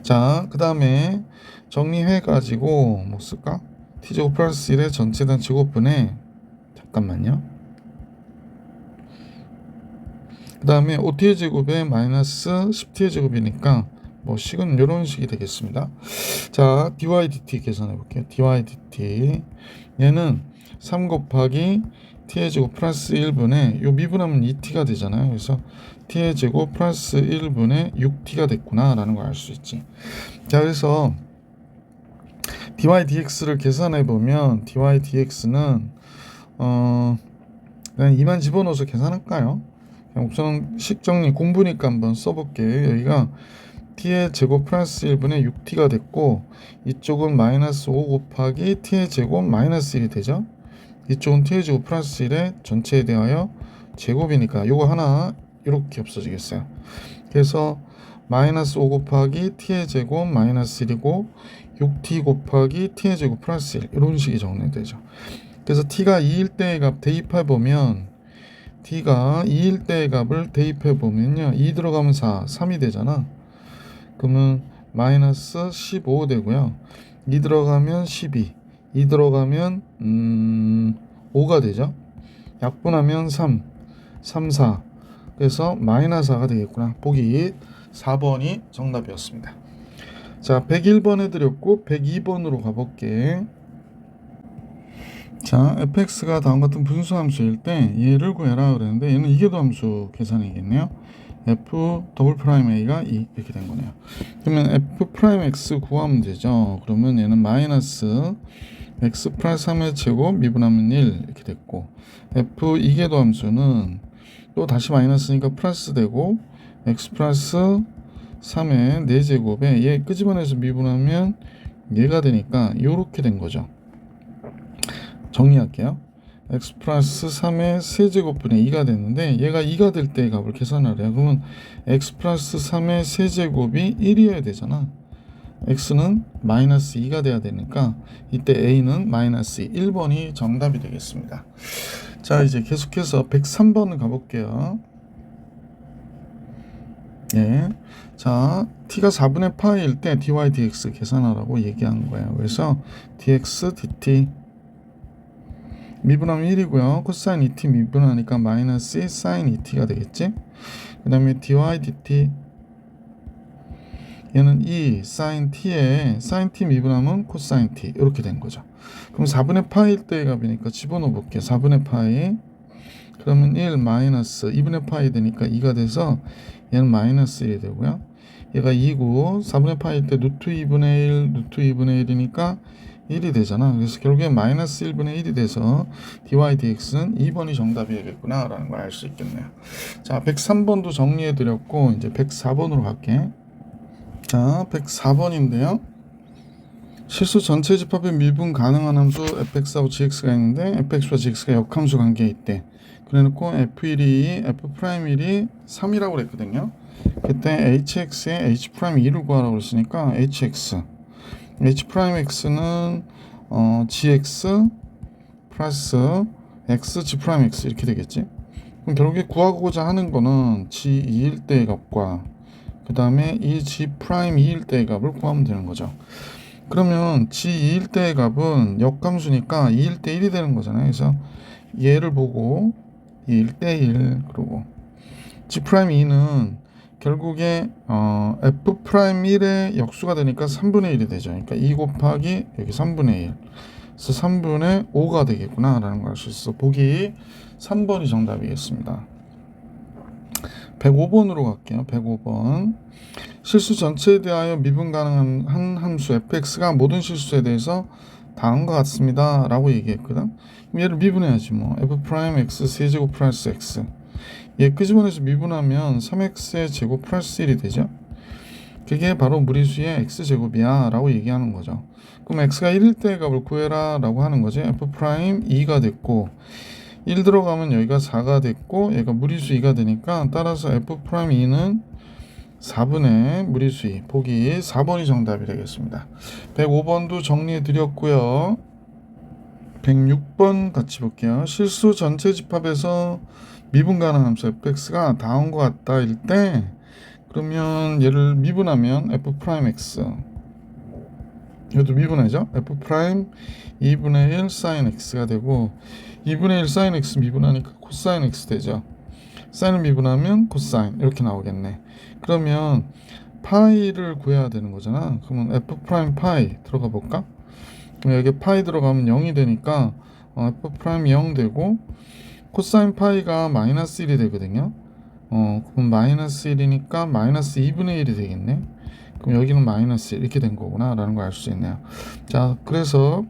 자, 그 다음에 정리해 가지고 뭐 쓸까? t제곱 플러스 1의 전체단 제곱분의, 잠깐만요. 그 다음에 5t의 제곱에 마이너스 10t의 제곱이니까 뭐 식은 이런 식이 되겠습니다. 자, dy dt 계산해 볼게요. dy dt 얘는 3 곱하기 t의 제곱 플러스 1분의 요 미분하면 2t가 되잖아요. 그래서 t의 제곱 플러스 1분의 6t가 됐구나 라는 걸 알 수 있지. 자, 그래서 dy dx를 계산해 보면 dy dx는 그냥 2만 집어넣어서 계산할까요? 그냥 우선 식정리 공부니까 한번 써볼게요. 여기가 t의 제곱 플러스 1분의 6t가 됐고, 이쪽은 마이너스 5 곱하기 t의 제곱 마이너스 1이 되죠. 이쪽은 t의 제곱 플러스 1의 전체에 대하여 제곱이니까 요거 하나 이렇게 없어지겠어요. 그래서 마이너스 5 곱하기 t의 제곱 마이너스 1이고 6t 곱하기 t의 제곱 플러스 1 이런 식이 정리되죠. 그래서 t가 2일 때의 값 대입해 보면, t가 2일 때의 값을 대입해 보면요, 2 들어가면 4, 3이 되잖아. 그러면 마이너스 15 되고요. 2 들어가면 12, 2 들어가면 5가 되죠. 약분하면 3, 4. 그래서 마이너스 4가 되겠구나. 보기 4번이 정답이었습니다. 자, 101번 해드렸고 102번으로 가볼게. 자, fx가 다음과 같은 분수함수일 때 얘를 구해라 그랬는데, 얘는 이계도 함수 계산이겠네요. f'(a가 2) 이렇게 된 거네요. 그러면 f'x 구하면 되죠. 그러면 얘는 마이너스 x 플러스 3의 제곱 미분하면 1 이렇게 됐고, f 이계도 함수는 또 다시 마이너스니까 플러스 되고, x 플러스 3의 4제곱에 얘 끄집어내서 미분하면 얘가 되니까 이렇게 된 거죠. 정리할게요. x 플러스 3의 세제곱분의 2가 됐는데 얘가 2가 될 때의 값을 계산하래요. 그러면 x 플러스 3의 세제곱이 1이어야 되잖아. x는 마이너스 2가 돼야 되니까 이때 a는 마이너스 2, 1번이 정답이 되겠습니다. 자, 이제 계속해서 103번 가볼게요. 예. 자, t가 4분의 파이일 때 dy dx 계산하라고 얘기한 거예요. 그래서 dx dt 미분하면 1이고요. 코사인 2t 미분하니까 마이너스 1 사인 2t가 되겠지? 그 다음에 dy dt 얘는 2 사인 t에 사인 t 미분하면 코사인 t 이렇게 된 거죠. 그럼 4분의 파이일 때의 값이니까 집어넣어 볼게요. 4분의 파이 그러면 1 마이너스 2분의 파이 되니까 2가 돼서 얘는 마이너스 1이 되고요. 얘가 2고 4분의 파이일 때 루트 2분의 1 루트 2분의 1이니까 1이 되잖아. 그래서 결국에 마이너스 1분의 1이 돼서 dy dx는 2번이 정답이겠구나 라는 걸 알 수 있겠네요. 자, 103번도 정리해 드렸고 이제 104번으로 갈게. 자, 104번인데요. 실수 전체 집합의 미분 가능한 함수 fx하고 gx가 있는데 fx와 gx가 역함수 관계에 있대. 그래놓고 f1이 f'1이 3이라고 그랬거든요. 그때 hx에 h'2를 구하라고 그랬으니까 hx h'x는 gx 플러스 x g'x 이렇게 되겠지. 그럼 결국에 구하고자 하는 거는 g2일 때의 값과 그 다음에 이 g'2일 때의 값을 구하면 되는 거죠. 그러면 g2일 때의 값은 역함수니까 2일 때 1이 되는 거잖아요. 그래서 얘를 보고 2일 때 1 그러고 g'2는 결국에 f'1의 역수가 되니까 3분의 1이 되죠. 그러니까 2 곱하기 여기 3분의 1 그래서 3분의 5가 되겠구나 라는 걸 알 수 있어. 보기 3번이 정답이겠습니다. 105번으로 갈게요. 105번 실수 전체에 대하여 미분 가능한 한 함수 fx가 모든 실수에 대해서 다음과 같습니다 라고 얘기했거든. 그럼 얘를 미분해야지 뭐. f'x 세제곱 플러스 x 얘 끄집어내서 미분하면 3x의 제곱 플러스 1이 되죠. 그게 바로 무리수의 x제곱이야 라고 얘기하는 거죠. 그럼 x가 1일 때의 값을 구해라 라고 하는 거지. f'2가 됐고 1 들어가면 여기가 4가 됐고 얘가 무리수 2가 되니까 따라서 f'2는 4분의 무리수 2 보기 4번이 정답이 되겠습니다. 105번도 정리해 드렸고요. 106번 같이 볼게요. 실수 전체 집합에서 미분 가능한 함수 fx가 다음과 같다 일 때 그러면 얘를 미분하면 f'x 이것도 미분하죠. f' 2분의 1 sin x가 되고 2분의 1 sin x 미분하니까 코사인 x 되죠. 사인을 미분하면 코사인 이렇게 나오겠네. 그러면 파이를 구해야 되는 거잖아. 그러면 f' 파이 들어가 볼까? 그럼 여기 파이 들어가면 0이 되니까 f' 0 되고 코사인 파이가 마이너스 1이 되거든요. 그럼 마이너스 1이니까 마이너스 2분의 1이 되겠네. 그럼 여기는 마이너스 1 이렇게 된 거구나 라는 걸 알 수 있네요. 자, 그래서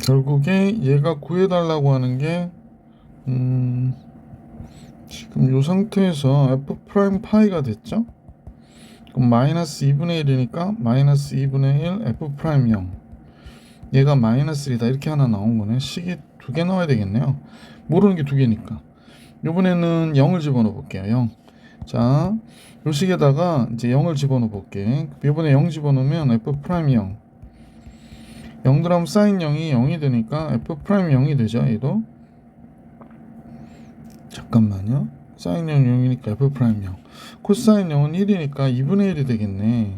결국에 얘가 구해달라고 하는 게 지금 이 상태에서 f' 파이가 됐죠. 그럼 마이너스 2분의 1이니까 마이너스 2분의 1 f' 0 얘가 마이너스 1이다 이렇게 하나 나온 거네. 식이 두 개 나와야 되겠네요. 모르는 게 두 개니까 이번에는 0을 집어넣어 볼게요. 0. 자, 요 식에다가 이제 0을 집어넣어 볼게. 이번에 0 집어넣으면 f' 0 0 들어가면 사인 0이 0이 되니까 f' 0이 되죠. 얘도 잠깐만요. 사인 0 0이니까 f' 0 코사인 0은 1이니까 2분의 1이 되겠네.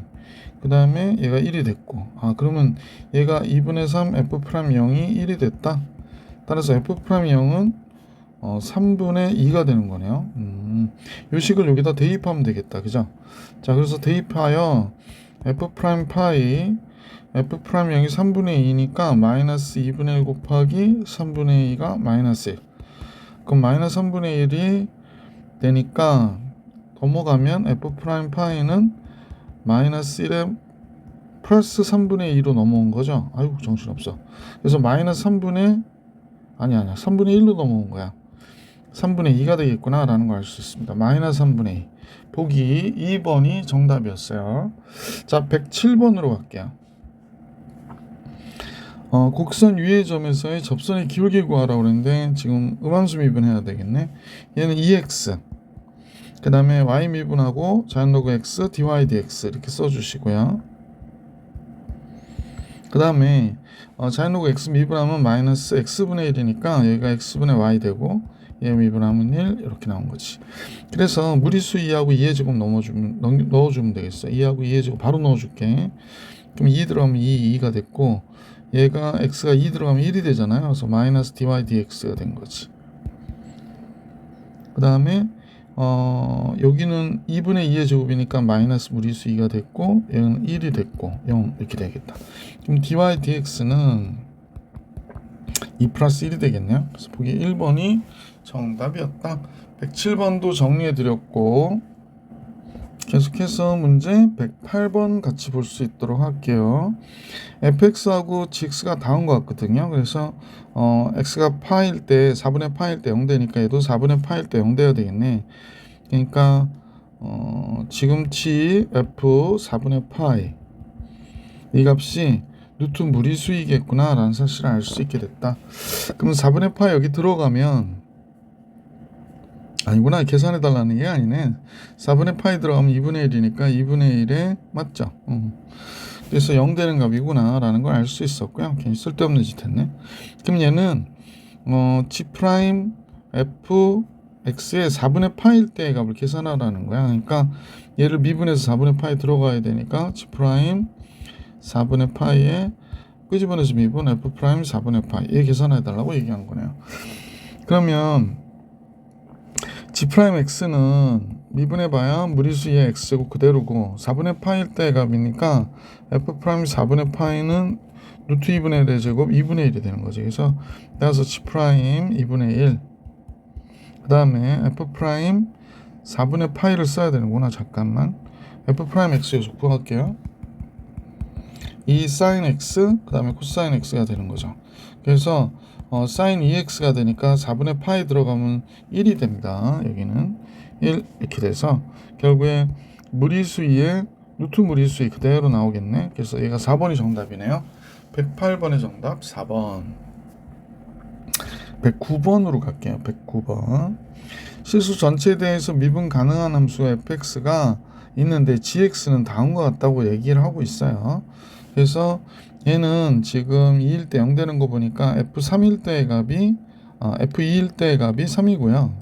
그 다음에 얘가 1이 됐고 그러면 얘가 2분의 3 f' 0이 1이 됐다. 따라서 f' 0은 3분의 2가 되는 거네요. 요 식을 여기다 대입하면 되겠다. 그죠? 자, 그래서 대입하여 f' 파이 f' 0이 3분의 2니까 마이너스 2분의 1 곱하기 3분의 2가 마이너스 1 그럼 마이너스 3분의 1이 되니까 넘어가면 f' 파이는 마이너스 1에 플러스 3분의 2로 넘어온 거죠. 아이고 정신없어. 그래서 마이너스 3분의 1로 넘어온 거야. 3분의 2가 되겠구나 라는 걸 알 수 있습니다. 마이너스 3분의 2 보기 2번이 정답이었어요. 자, 107번으로 갈게요. 곡선 위의 점에서의 접선의 기울기 구하라고 그랬는데 지금 음함수 미분해야 되겠네. 얘는 2x 그 다음에 y 미분하고 자연로그 x dy dx 이렇게 써주시고요. 그 다음에 자연로그 x 미분하면 마이너스 x분의 1이니까 여기가 x분의 y 되고 얘 미분하면 1 이렇게 나온 거지. 그래서 무리수 2하고 2의 제곱 넣어주면 되겠어. 2하고 2의 제곱 바로 넣어줄게. 그럼 2 들어가면 2가 됐고 얘가 x가 2 들어가면 1이 되잖아요. 그래서 마이너스 dy dx가 된 거지. 그 다음에 여기는 2분의 2의 제곱이니까 마이너스 무리수 2가 됐고 얘는 1이 됐고 0 이렇게 되겠다. 그럼 dy dx는 2 플러스 1이 되겠네요. 그래서 보기 1번이 정답이었다. 107번도 정리해 드렸고 계속해서 문제 108번 같이 볼 수 있도록 할게요. fx하고 gx가 다운 것 같거든요. 그래서 x가 파일 때 4분의 파일 때 0 되니까 얘도 4분의 파일 때 0 돼야 되겠네. 그러니까 지금치 f 4분의 파이 이 값이 뉴턴 무리수이겠구나 라는 사실을 알 수 있게 됐다. 그럼 4분의 파이 여기 들어가면 아니구나, 계산해 달라는 게 아니네. 4분의 파이 들어가면 2분의 1이니까 2분의 1에 맞죠. 그래서 0 되는 값이구나 라는 걸 알 수 있었고요. 괜히 쓸데없는 짓 했네. 그럼 얘는 g 프라임 f x의 4분의 파일 때의 값을 계산하라는 거야. 그러니까 얘를 미분해서 4분의 파이 들어가야 되니까 g 프라임 4분의 파이에 끄집어내서 미분 f 프라임 4분의 파이 얘 계산해 달라고 얘기한 거네요. 그러면 g 프라임 x는 미분해봐야 무리수의 x제곱 그대로고 4분의 파일 때의 값이니까 f 프라임 4분의 파이는 루트 2분의 1의 제곱 2분의 1이 되는 거지. 그래서 따라서 g 프라임 2분의 1 그 다음에 f 프라임 4분의 파이를 써야 되는구나. 잠깐만. f 프라임 x 요소 구할게요. 이 사인 x 그 다음에 코사인 x가 되는 거죠. 그래서 사인 2x가 되니까 4분의 파이 들어가면 1이 됩니다. 여기는 1 이렇게 돼서 결국에 무리수 2에 루트 무리수 2 그대로 나오겠네. 그래서 얘가 4번이 정답이네요. 108번의 정답 4번. 109번으로 갈게요. 109번. 실수 전체에 대해서 미분 가능한 함수 fx가 있는데 gx는 다음과 같다고 얘기를 하고 있어요. 그래서 얘는 지금 2일 때 0 되는 거 보니까 f3일 때의 값이 f2일 때의 값이 3이고요.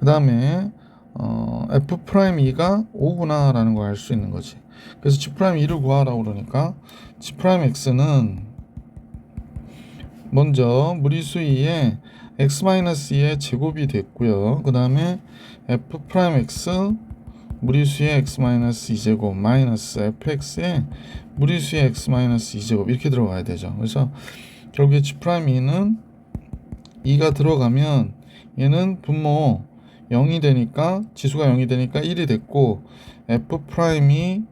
그 다음에 f'2가 5구나 라는 걸 알 수 있는 거지. 그래서 g'2를 구하라고 그러니까 g'x는 먼저 무리수 2에 x-2의 제곱이 됐고요. 그 다음에 f'x 무리수의 x-2제곱 마이너스 fx의 무리수의 x-2제곱 이렇게 들어가야 되죠. 그래서 결국에 g'2는 2가 들어가면 얘는 분모 0이 되니까 지수가 0이 되니까 1이 됐고 f'이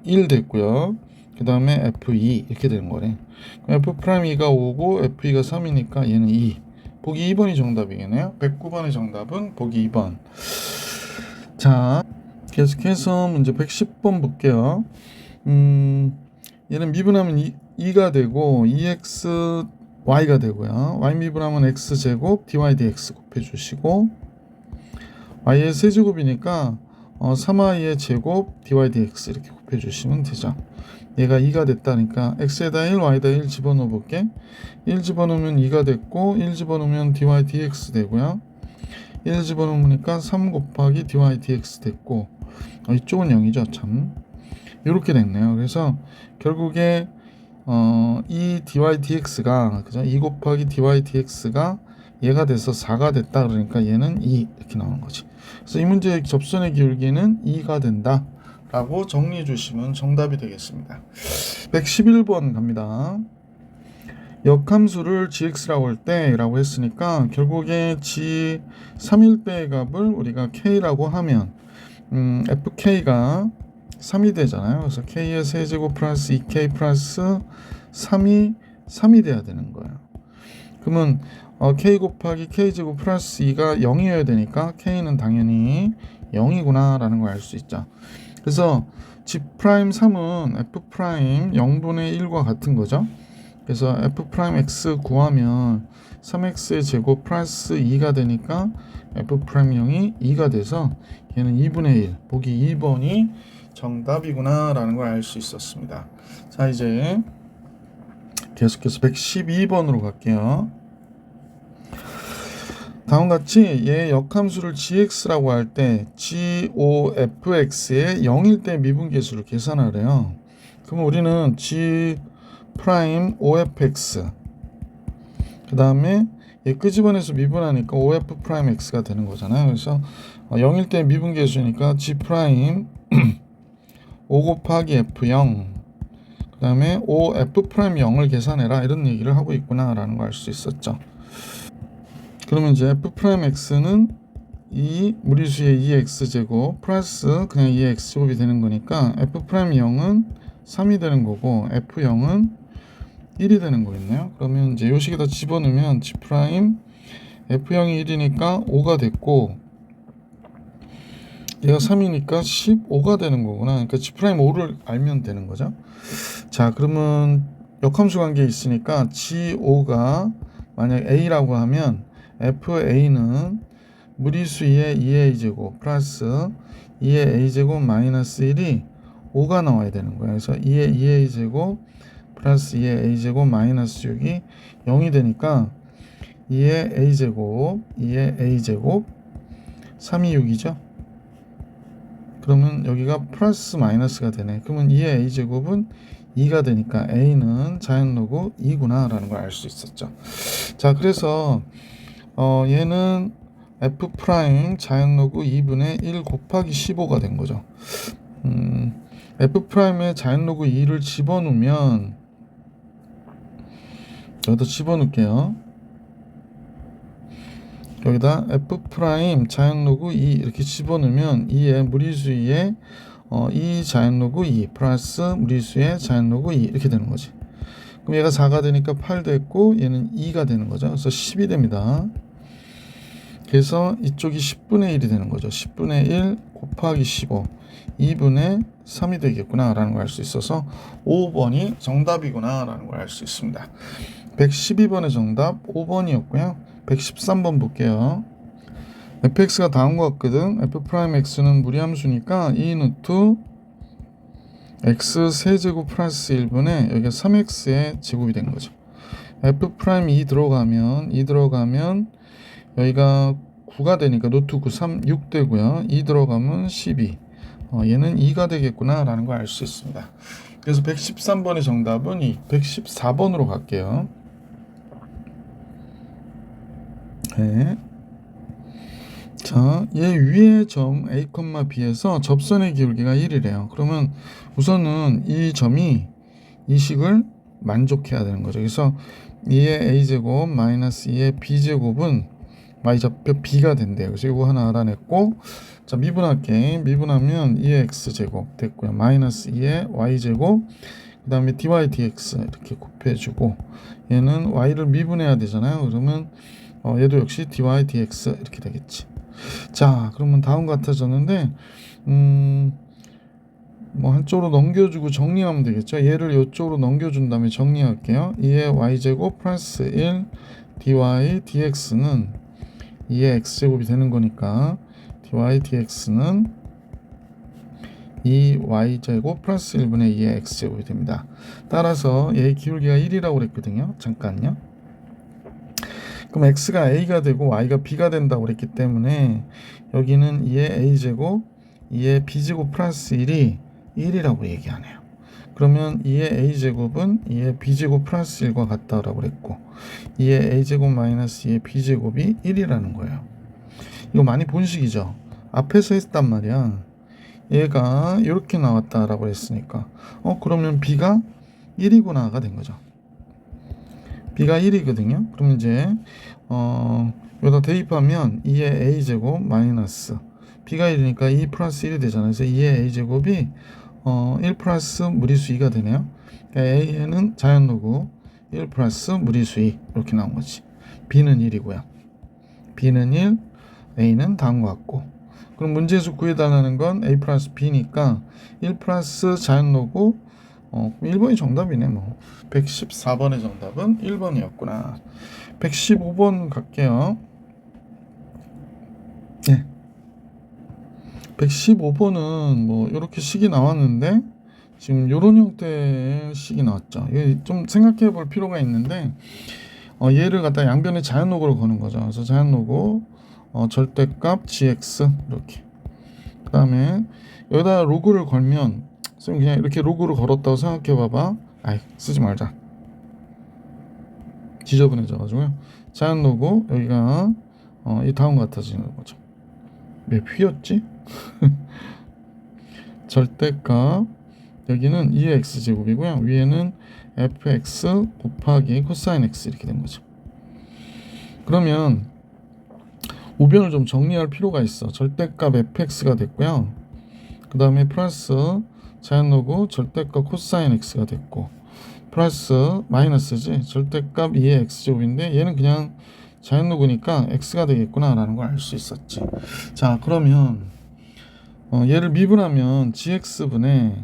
1 됐고요. 그 다음에 f2 이렇게 되는 거네. f'2가 5고 f2가 3이니까 얘는 2. 보기 2번이 정답이겠네요. 109번의 정답은 보기 2번. 자, 계속해서 문제 110번 볼게요. 얘는 미분하면 2가 되고 2x y가 되고요. y 미분하면 x제곱 dy dx 곱해주시고 y의 세제곱이니까 3y의 제곱 dy dx 이렇게 곱해주시면 되죠. 얘가 2가 됐다니까 x에다 1, y에다 1 집어넣어 볼게. 1 집어넣으면 2가 됐고 1 집어넣으면 dy dx 되고요. 1 집어넣으니까 3 곱하기 dy dx 됐고 이쪽은 0이죠. 참 이렇게 됐네요. 그래서 결국에 이 dy dx가 그죠? 2 곱하기 dy dx가 얘가 돼서 4가 됐다. 그러니까 얘는 2 이렇게 나오는 거지. 그래서 이 문제의 접선의 기울기는 2가 된다 라고 정리해 주시면 정답이 되겠습니다. 111번 갑니다. 역함수를 gx라고 할 때 라고 했으니까 결국에 g 3일 때의 값을 우리가 k라고 하면 fk가 3이 되잖아요. 그래서 k의 세제곱 플러스 2k 플러스 3이 돼야 되는 거예요. 그러면 k 곱하기 k제곱 플러스 2가 0이어야 되니까 k는 당연히 0이구나 라는 걸 알 수 있죠. 그래서 G'3은 F' 0분의 1과 같은 거죠. 그래서 F'X 구하면 3x의 제곱 플러스 2가 되니까 F'0이 2가 돼서 얘는 2분의 1, 보기 2번이 정답이구나 라는 걸 알 수 있었습니다. 자, 이제 계속해서 112번으로 갈게요. 다음과 같이 얘 역함수를 gx라고 할 때 gofx의 0일 때 미분계수를 계산하래요. 그럼 우리는 g 프라임 ofx 그 다음에 얘 끄집어내서 미분하니까 of 프라임 x가 되는 거잖아요. 그래서 0일 때 미분계수니까 g 프라임 5 곱하기 f0 그 다음에 of 프라임 0을 계산해라 이런 얘기를 하고 있구나 라는 걸 알 수 있었죠. 그러면 이제 f 프라임 x는 이 무리수의 2x제곱 플러스 그냥 2x제곱이 되는 거니까 f 프라임 0은 3이 되는 거고 f0은 1이 되는 거겠네요. 그러면 이제 요 식에다 집어넣으면 g 프라임 f0이 1이니까 5가 됐고 얘가 3이니까 15가 되는 거구나. 그러니까 g 프라임 5를 알면 되는 거죠. 자, 그러면 역함수 관계에 있으니까 g5가 만약 a라고 하면 fa는 무리수 2의 2의 a제곱 플러스 2의 a제곱 마이너스 1이 5가 나와야 되는 거예요. 그래서 2의 2의 a제곱 플러스 2의 a제곱 마이너스 6이 0이 되니까 2의 a제곱 2의 a제곱 3이 6이죠. 그러면 여기가 플러스 마이너스가 되네. 그러면 2의 a제곱은 2가 되니까 a는 자연로그 2구나 라는 걸 알 수 있었죠. 자, 그래서 얘는 f 프라임 자연로그 2분의 1 곱하기 15가 된 거죠. f 프라임에 자연로그 2를 집어넣으면 여기다 집어넣을게요. 여기다 f 프라임 자연로그 2 이렇게 집어넣으면 2의 무리수의 2 자연로그 2 플러스 무리수의 자연로그 2 이렇게 되는 거지. 그럼 얘가 4가 되니까 8 됐고 얘는 2가 되는 거죠. 그래서 10이 됩니다. 그래서 이쪽이 10분의 1이 되는 거죠. 10분의 1 곱하기 15 2분의 3이 되겠구나 라는 걸 알 수 있어서 5번이 정답이구나 라는 걸 알 수 있습니다. 112번의 정답 5번이었고요. 113번 볼게요. fx가 다음과 같거든. f'x는 무리함수니까 2 루트 x 세제곱 플러스 1분의 여기가 3x의 제곱이 된 거죠. f'2 들어가면 여기가 9가 되니까 노트 9, 3, 6 되고요. 2 들어가면 12. 얘는 2가 되겠구나 라는 걸 알 수 있습니다. 그래서 113번의 정답은 114번으로 갈게요. 네. 자, 얘 위의 점 A, B에서 접선의 기울기가 1이래요. 그러면 우선은 이 점이 이 식을 만족해야 되는 거죠. 그래서 2의 A제곱 마이너스 2의 B제곱은 Y좌표 B가 된대요. 그래서 이거 하나 알아냈고, 자, 미분할게. 미분하면 2의 X제곱 됐고요. 마이너스 2의 Y제곱, 그 다음에 dy dx 이렇게 곱해주고, 얘는 Y를 미분해야 되잖아요. 그러면 얘도 역시 dy dx 이렇게 되겠지. 자, 그러면 다음 같아졌는데 뭐 한쪽으로 넘겨주고 정리하면 되겠죠. 얘를 이쪽으로 넘겨준 다음에 정리할게요. 2의 y제곱 플러스 1 dy dx는 2의 x제곱이 되는 거니까 dy dx는 2y제곱 플러스 1분의 2의 x제곱이 됩니다. 따라서 얘의 기울기가 1이라고 그랬거든요. 잠깐요. 그럼 x가 a가 되고 y가 b가 된다고 그랬기 때문에 여기는 2의 a제곱 2의 b제곱 플러스 1이 1이라고 얘기하네요. 그러면 2의 a제곱은 2의 b제곱 플러스 1과 같다라고 그랬고 2의 a제곱 마이너스 2의 b제곱이 1이라는 거예요. 이거 많이 본 식이죠. 앞에서 했단 말이야. 얘가 이렇게 나왔다라고 했으니까 그러면 b가 1이구나가 된 거죠. b가 1이거든요. 그럼 이제 여기다 대입하면 2의 a제곱 마이너스 b가 1이니까 2 플러스 1이 되잖아요. 그래서 2의 a제곱이 1 플러스 무리수 2가 되네요. a는 자연로그 1 플러스 무리수 2 이렇게 나온 거지. b는 1이고요. b는 1, a는 다음과 같고 그럼 문제에서 구해달라는 건 a 플러스 b니까 1 플러스 자연로고 1번이 정답이네. 뭐 114번의 정답은 1번이었구나. 115번 갈게요. 네. 115번은 뭐 이렇게 식이 나왔는데 지금 이런 형태의 식이 나왔죠. 좀 생각해 볼 필요가 있는데 얘를 갖다 양변에 자연로고로 거는 거죠. 그래서 자연로고 절대값 gx 이렇게. 그 다음에 여기다 로그를 걸면 선생님 그냥 이렇게 로그를 걸었다고 생각해 봐봐. 아이 쓰지 말자. 지저분해져 가지고요. 자연로고 여기가 이 다음 같아지는 거죠. 왜 휘었지? 절대값 여기는 2의 x제곱이고요. 위에는 fx 곱하기 코사인 x 이렇게 된 거죠. 그러면 우변을 좀 정리할 필요가 있어. 절대값 fx가 됐고요. 그 다음에 플러스 자연로고 절대값 코사인 x가 됐고 플러스 마이너스지 절대값 2의 x제곱인데 얘는 그냥 자연로고니까 x가 되겠구나 라는 걸 알 수 있었지. 자 그러면 얘를 미분하면 gx분의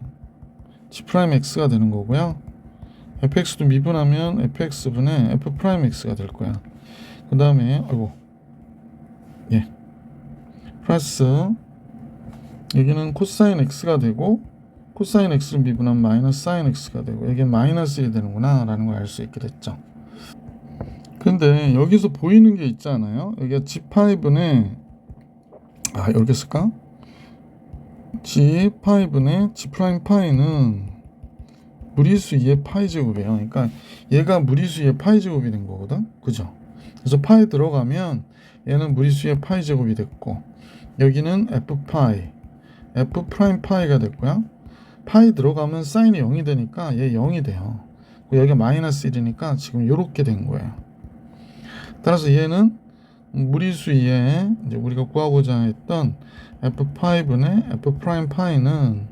g'x가 되는 거고요. fx도 미분하면 fx분의 f'x가 될 거야. 그 다음에 플러스 여기는 코사인 x가 되고 코사인 x를 미분하면 마이너스 사인 x가 되고 여기는 마이너스 1이 되는구나 라는 걸 알 수 있게 됐죠. 근데 여기서 보이는 게 있잖아요. 여기가 g5분의 이렇게 쓸까? g5분의 g'파이는 무리수 2의 파이 제곱이에요. 그러니까 얘가 무리수 2의 파이 제곱이 된 거거든. 그죠? 그래서 파이 들어가면 얘는 무리수 2의 파이 제곱이 됐고 여기는 f파이 f'파이가 됐고요. 파이 들어가면 사인이 0이 되니까 얘 0이 돼요. 여기가 마이너스 1이니까 지금 이렇게 된 거예요. 따라서 얘는 무리수 2의 이제 우리가 구하고자 했던 f파이분의 f'파이는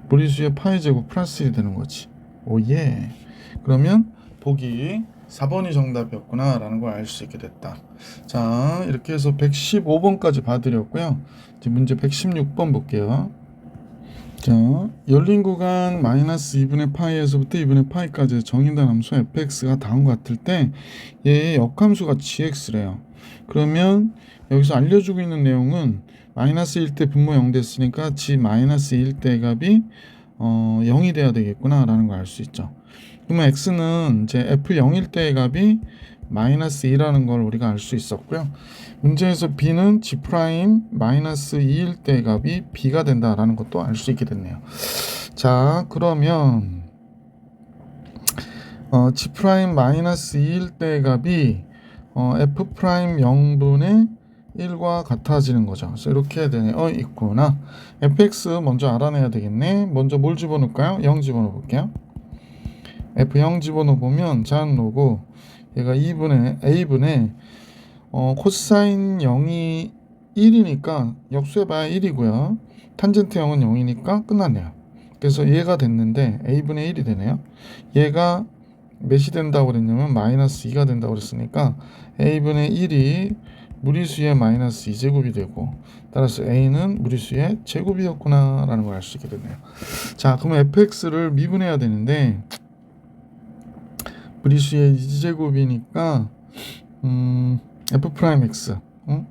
무리수의 파이 제곱 플러스 1이 되는 거지. 오예. 그러면 보기 4번이 정답이었구나 라는 걸 알 수 있게 됐다. 자 이렇게 해서 115번까지 봐드렸고요. 이제 문제 116번 볼게요. 자 열린 구간 마이너스 2분의 파이에서부터 2분의 파이까지 정의된 함수 fx가 다음과 같을 때 얘의 역함수가 gx래요. 그러면 여기서 알려주고 있는 내용은 마이너스 1대 분모 0 됐으니까 g 마이너스 1대 값이 0이 돼야 되겠구나 라는 걸 알 수 있죠. 그러면 x는 이제 f0일 때의 값이 마이너스 2라는 걸 우리가 알 수 있었고요. 문제에서 b는 g 프라임 마이너스 2일 때의 값이 b가 된다라는 것도 알 수 있게 됐네요. 자 그러면 g 프라임 마이너스 2일 때의 값이 f 프라임 0분의 1과 같아지는 거죠. 그래서 이렇게 되네요. 있구나. fx 먼저 알아내야 되겠네. 먼저 뭘 집어넣을까요? 0 집어넣어 볼게요. f0 집어넣어 보면 자연로고 얘가 2분의 a분의 코사인 0이 1이니까 역수해봐야 1이고요. 탄젠트 0은 0이니까 끝났네요. 그래서 얘가 됐는데 a분의 1이 되네요. 얘가 몇이 된다고 그랬냐면 마이너스 2가 된다고 그랬으니까 a분의 1이 무리수의 마이너스 2제곱이 되고 따라서 a는 무리수의 제곱이었구나 라는 걸 알 수 있게 됐네요. 자 그러면 fx를 미분해야 되는데 무리수의 2제곱이니까 f'x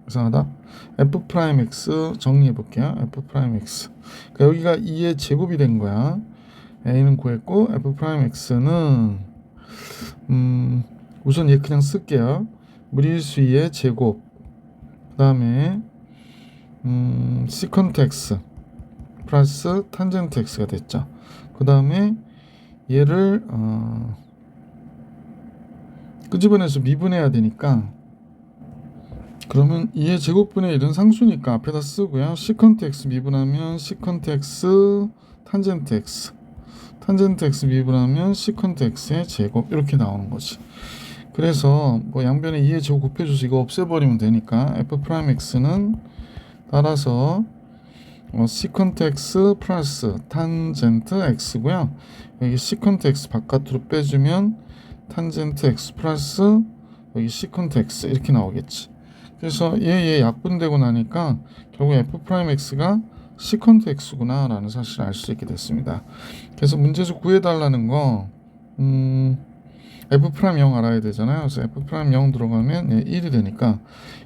이상하다. f'x 정리해 볼게요. f'x 그러니까 여기가 2의 제곱이 된 거야. a는 구했고 f'x는 우선 얘 그냥 쓸게요. 무리수 2의 제곱 그 다음에 시컨트 x 플러스 탄젠트 x가 됐죠. 그 다음에 얘를 끄집어내서 미분해야 되니까 그러면 2의 제곱분의 1은 상수니까 앞에다 쓰고요. 시컨트 x 미분하면 시컨트 x 탄젠트 x 탄젠트 x 미분하면 시컨트 x의 제곱 이렇게 나오는 거지. 그래서 뭐 양변에 2의 제곱 곱해줘서 이거 없애버리면 되니까 f'x는 따라서 시컨트 x 플러스 탄젠트 x고요. 여기 시컨트 x 바깥으로 빼주면 탄젠트 x 플러스 여기 시컨트 x 이렇게 나오겠지. 그래서 얘 약분되고 나니까 결국 f'x가 시컨트 x구나 라는 사실을 알 수 있게 됐습니다. 그래서 문제에서 구해달라는 거 f'0 알아야 되잖아요. 그래서 f'0 들어가면 얘 1이 되니까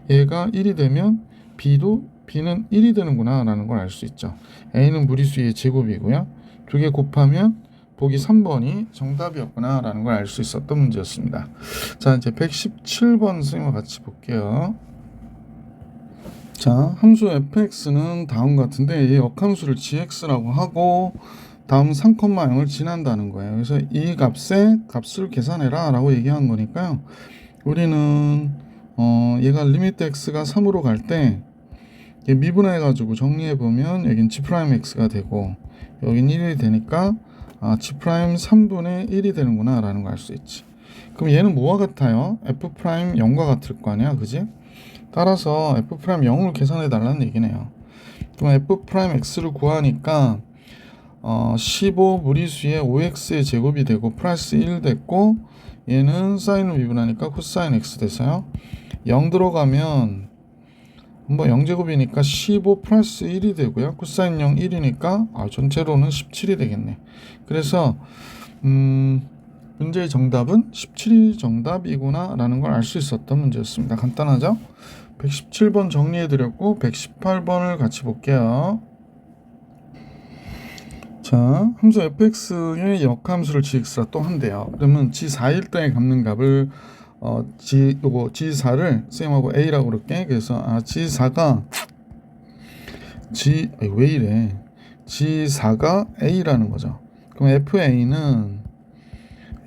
얘가 1이 되면 b는 1이 되는구나 라는 걸 알 수 있죠. a는 무리수의 제곱이고요. 두 개 곱하면 보기 3번이 정답이었구나 라는 걸 알 수 있었던 문제였습니다. 자, 이제 117번 선생님과 같이 볼게요. 자, 함수 fx는 다음 같은데 이 역함수를 gx라고 하고 다음 3,0을 지난다는 거예요. 그래서 이 값을 계산해라 라고 얘기한 거니까요. 우리는 얘가 리미트 x가 3으로 갈 때 미분해 가지고 정리해 보면 여긴 g'x가 되고 여긴 1이 되니까 g' 3분의 1이 되는구나 라는 걸 알 수 있지. 그럼 얘는 뭐와 같아요? f' 0과 같을 거 아니야, 그지? 따라서 f' 0을 계산해 달라는 얘기네요. 그럼 f'x를 구하니까 15 무리수의 5x의 제곱이 되고 플러스 1 됐고 얘는 사인을 미분하니까 코사인 x 돼서요. 0 들어가면 뭐 0제곱이니까 15 플러스 1이 되고요. 코사인 0 1이니까 전체로는 17이 되겠네. 그래서 문제의 정답은 17이 정답이구나 라는 걸 알 수 있었던 문제였습니다. 간단하죠? 117번 정리해드렸고 118번을 같이 볼게요. 자, 함수 fx의 역함수를 gx라 또 한대요. 그러면 g4일 때 갚는 값을 g4를 쌤하고 a라고 그럴게. 그래서 g4가 왜 이래? g4가 a라는 거죠. 그럼 fa는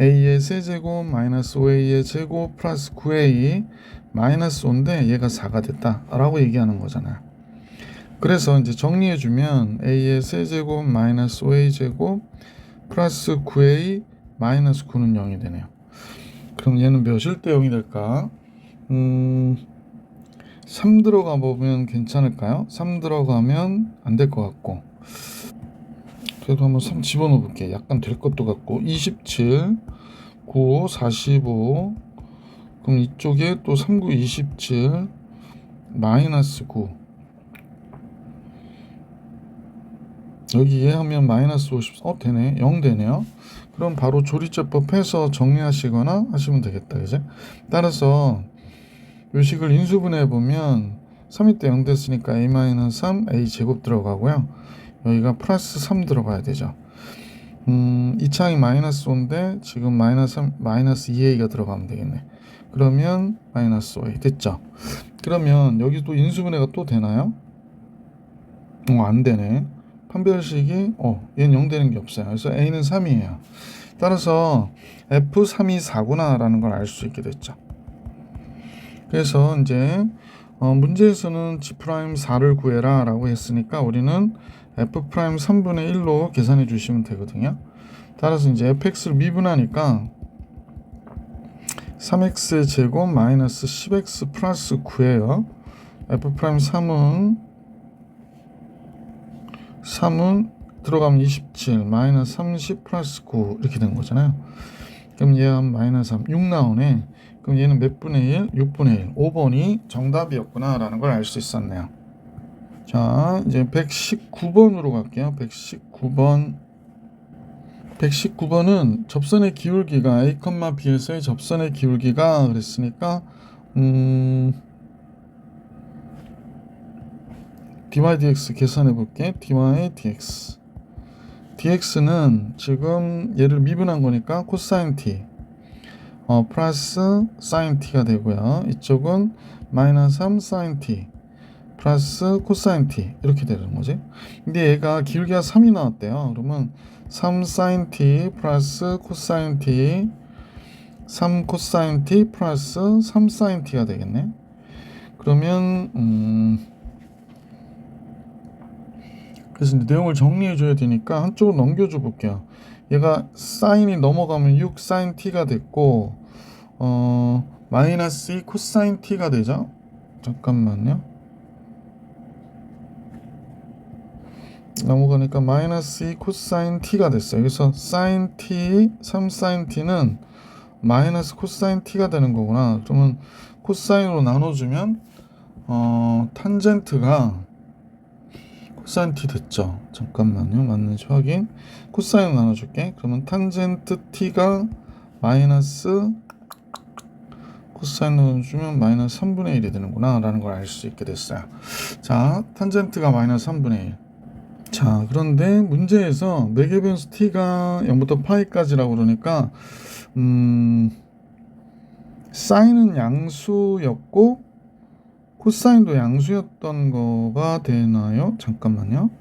a의 세제곱 마이너스 5a의 제곱 플러스 9a 마이너스 5인데 얘가 4가 됐다 라고 얘기하는 거잖아요. 그래서 이제 정리해주면 a의 세제곱 마이너스 5a 제곱 플러스 9a 마이너스 9는 0이 되네요. 그럼 얘는 몇일 때 0이 될까? 3 들어가 보면 괜찮을까요? 3 들어가면 안 될 것 같고 그래도 한번 3 집어넣어 볼게. 약간 될 것도 같고 27 9 45 그럼 이쪽에 또 3 9 27 마이너스 9 여기에 하면 마이너스 50 되네. 0 되네요. 그럼 바로 조리제법 해서 정리하시거나 하시면 되겠다. 이제 따라서 요식을 인수분해 보면 3일 때 0 됐으니까 a-3 a 제곱 들어가고요. 여기가 플러스 3 들어가야 되죠. 이 창이 마이너스 5인데 지금 마이너스 2a가 들어가면 되겠네. 그러면 마이너스 5a 됐죠. 그러면 여기 또 인수분해가 또 되나요? 안 되네. 판별식이 얘는 0 되는 게 없어요. 그래서 a는 3이에요. 따라서 f3이 4구나 라는 걸 알 수 있게 됐죠. 그래서 이제 문제에서는 g'4를 구해라 라고 했으니까 우리는 f'3분의 1로 계산해 주시면 되거든요. 따라서 이제 fx를 미분하니까 3x 제곱 마이너스 10x 플러스 9예요. f'3은 들어가면 27 마이너스 30 플러스 9 이렇게 된 거잖아요. 그럼 얘가 마이너스 3 6 나오네. 그럼 얘는 몇 분의 1? 6분의 1 5번이 정답이었구나 라는 걸 알 수 있었네요. 자, 이제 119번으로 갈게요. 119번은 접선의 기울기가 a, b에서의 접선의 기울기가 그랬으니까 dy dx 계산해 볼게. dy dx dx는 지금 얘를 미분한 거니까 코사인 t 플러스 사인 t가 되고요. 이쪽은 마이너스 3 사인 t 플러스 코사인 t 이렇게 되는 거지. 근데 얘가 기울기가 3이 나왔대요. 그러면 3 사인 t 플러스 코사인 t 3 코사인 t 플러스 3 사인 t가 되겠네. 그러면 그래서 내용을 정리해 줘야 되니까 한쪽으로 넘겨줘 볼게요. 얘가 사인이 넘어가면 6 사인 t가 됐고 마이너스 2 코사인 t가 되죠. 잠깐만요. 넘어가니까 마이너스 2 코사인 t가 됐어요. 그래서 사인 t 3 사인 t는 마이너스 코사인 t가 되는 거구나. 그러면 코사인으로 나눠주면 탄젠트가 코사인 t 됐죠? 잠깐만요. 맞는지 확인. 코사인 나눠줄게. 그러면 탄젠트 t가 마이너스 코사인 나눠주면 마이너스 3분의 1이 되는구나 라는 걸 알 수 있게 됐어요. 자, 탄젠트가 마이너스 3분의 1. 자, 그런데 문제에서 매개 변수 t가 0부터 파이까지라고 그러니까 사인은 양수였고 코사인도 양수였던 거가 되나요? 잠깐만요.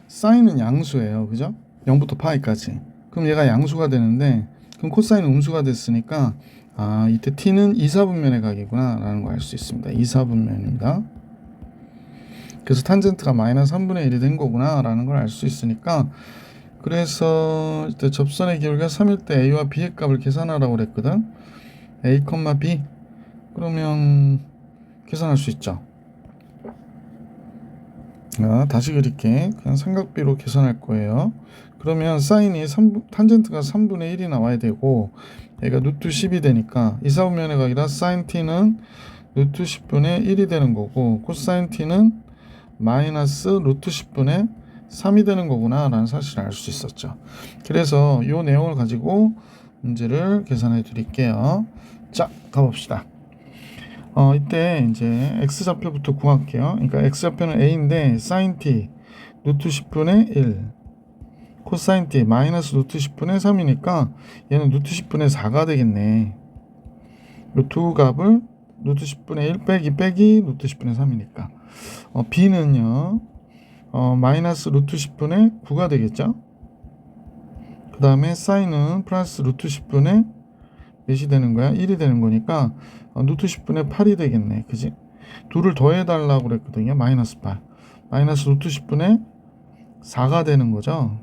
사인은 양수예요. 그죠? 0부터 파이까지. 그럼 얘가 양수가 되는데 그럼 코사인은 음수가 됐으니까 이때 t는 2사분면의 각이구나 라는 걸 알 수 있습니다. 2사분면입니다. 그래서 탄젠트가 마이너스 3분의 1이 된 거구나 라는 걸 알 수 있으니까 그래서 이때 접선의 기울기가 3일 때 a와 b의 값을 계산하라고 그랬거든. a, b 그러면 계산할 수 있죠. 다시 그릴게. 그냥 삼각비로 계산할 거예요. 그러면 사인이 탄젠트가 3분의 1이 나와야 되고 얘가 루트 10이 되니까 2사분면의 각이라 사인 t는 루트 10분의 1이 되는 거고 코사인 t는 마이너스 루트 10분의 3이 되는 거구나 라는 사실을 알 수 있었죠. 그래서 이 내용을 가지고 문제를 계산해 드릴게요. 자, 가봅시다. 이때 이제 x좌표부터 구할게요. 그러니까 x좌표는 a인데 sin t 루트 10분의 1 코사인 t 마이너스 루트 10분의 3이니까 얘는 루트 10분의 4가 되겠네. 이 두 값을 루트 10분의 1 빼기 루트 10분의 3이니까 b는요 마이너스 루트 10분의 9가 되겠죠. 그 다음에 사인은 플러스 루트 10분의 몇이 되는 거야? 1이 되는 거니까 루트 10분의 8이 되겠네. 그지? 둘을 더해달라고 그랬거든요. 마이너스 8 마이너스 루트 10분의 4가 되는 거죠.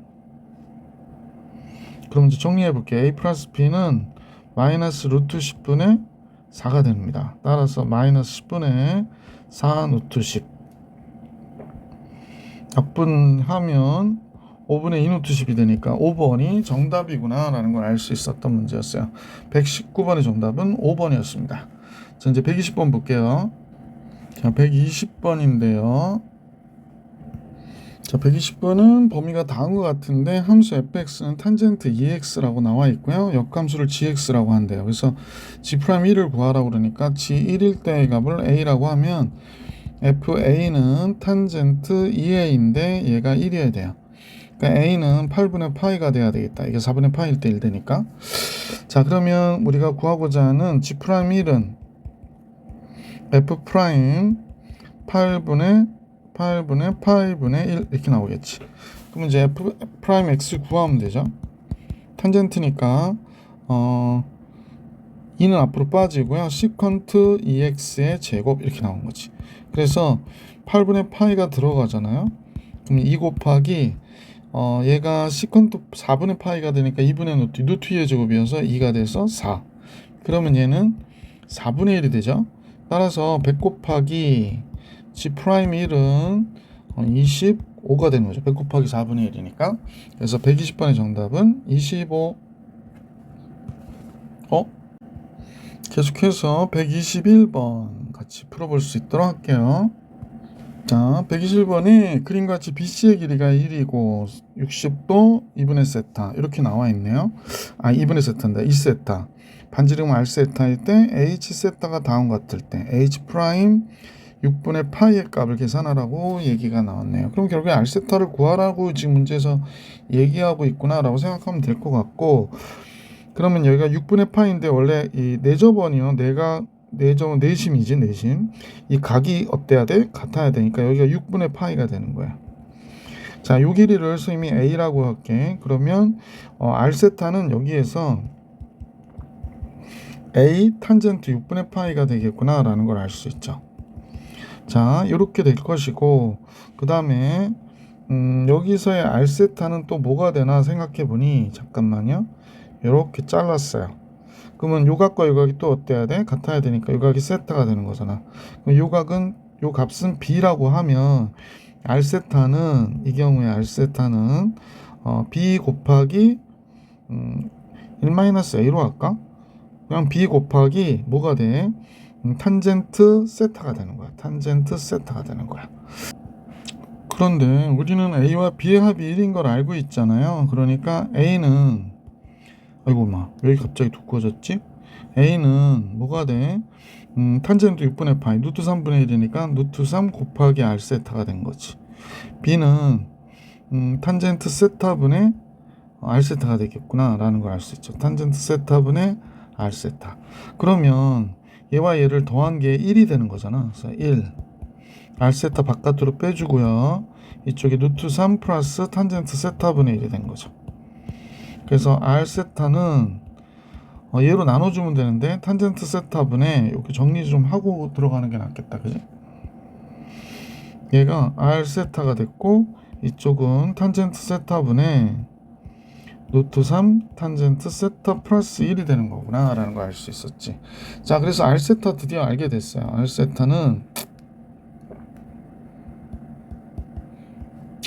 그럼 이제 정리해 볼게요. a 플러스 b는 마이너스 루트 10분의 4가 됩니다. 따라서 마이너스 10분의 4 루트 10 약분하면 5분의 2 루트 10이 되니까 5번이 정답이구나 라는 걸 알 수 있었던 문제였어요. 119번의 정답은 5번이었습니다. 자, 이제 120번 볼게요. 자, 120번인데요. 자, 120번은 범위가 다음과 같은데 함수 fx는 탄젠트 ex라고 나와 있고요. 역함수를 gx라고 한대요. 그래서 g'1을 구하라고 그러니까 g1일 때의 값을 a라고 하면 fa는 탄젠트 2a인데 얘가 1이어야 돼요. 그러니까 a는 8분의 파이가 돼야 되겠다. 이게 4분의 파이일 때 1 되니까. 자, 그러면 우리가 구하고자 하는 g'1은 f' 8분의 1 이렇게 나오겠지. 그럼 이제 f'x 구하면 되죠. 탄젠트니까 2는 앞으로 빠지고요. 시컨트 2x의 제곱 이렇게 나온 거지. 그래서 8분의 파이가 들어가잖아요. 그럼 2 곱하기 얘가 시컨트 4분의 파이가 되니까 2분의 루트 2의 제곱이어서 2가 돼서 4. 그러면 얘는 4분의 1이 되죠. 따라서 100 곱하기 g'1은 25가 되는 거죠. 100 곱하기 4분의 1이니까. 그래서 120번의 정답은 25. 계속해서 121번 같이 풀어볼 수 있도록 할게요. 자, 121번이 그림같이 BC의 길이가 1이고 60도 2분의 세타 이렇게 나와 있네요. 2분의 세타인데 2세타. 반지름 R세타일 때 H세타가 다음과 같을 때 H' 6분의 파이의 값을 계산하라고 얘기가 나왔네요. 그럼 결국에 R세타를 구하라고 지금 문제에서 얘기하고 있구나 라고 생각하면 될 것 같고, 그러면 여기가 6분의 파이인데 원래 이 내저번이요. 내심이지, 내심. 이 각이 어때야 돼? 같아야 되니까 여기가 6분의 파이가 되는 거야. 자, 요 길이를 선생님이 A라고 할게. 그러면 R세타는 여기에서 A 탄젠트 6분의 파이가 되겠구나 라는 걸 알 수 있죠. 자, 이렇게 될 것이고, 그 다음에 여기서의 R세타는 또 뭐가 되나 생각해 보니, 잠깐만요. 이렇게 잘랐어요. 그러면 요 각과 요 각이 또 어때야 돼? 같아야 되니까 요 각이 세타가 되는 거잖아. 그럼 요 각은 요 값은 b라고 하면 R세타는 이 경우에 R세타는 b 곱하기 1-a로 할까? 그냥 b 곱하기 뭐가 돼? 탄젠트 세타가 되는 거야. 탄젠트 세타가 되는 거야. 그런데 우리는 A와 B의 합이 1인 걸 알고 있잖아요. 그러니까 A는 아이고 왜 갑자기 두꺼워졌지? A는 뭐가 돼? 탄젠트 6분의 파이 루트 3분의 1이니까 루트 3 곱하기 R 세타가 된 거지. B는 탄젠트 세타분의 R 세타가 되겠구나 라는 걸 알 수 있죠. 탄젠트 세타분의 R 세타. 그러면 얘와 얘를 더한 게 1이 되는 거잖아. 그래서 1 R 세타 바깥으로 빼주고요. 이쪽에 루트 3 플러스 탄젠트 세타분의 1이 된 거죠. 그래서 R 세타는 얘로 나눠주면 되는데 탄젠트 세타분의 이렇게 정리 좀 하고 들어가는 게 낫겠다. 그지? 얘가 R 세타가 됐고 이쪽은 탄젠트 세타분의 루트 3 탄젠트 세타 플러스 1이 되는 거구나 라는 걸 알 수 있었지. 자, 그래서 R 세타 드디어 알게 됐어요. R 세타는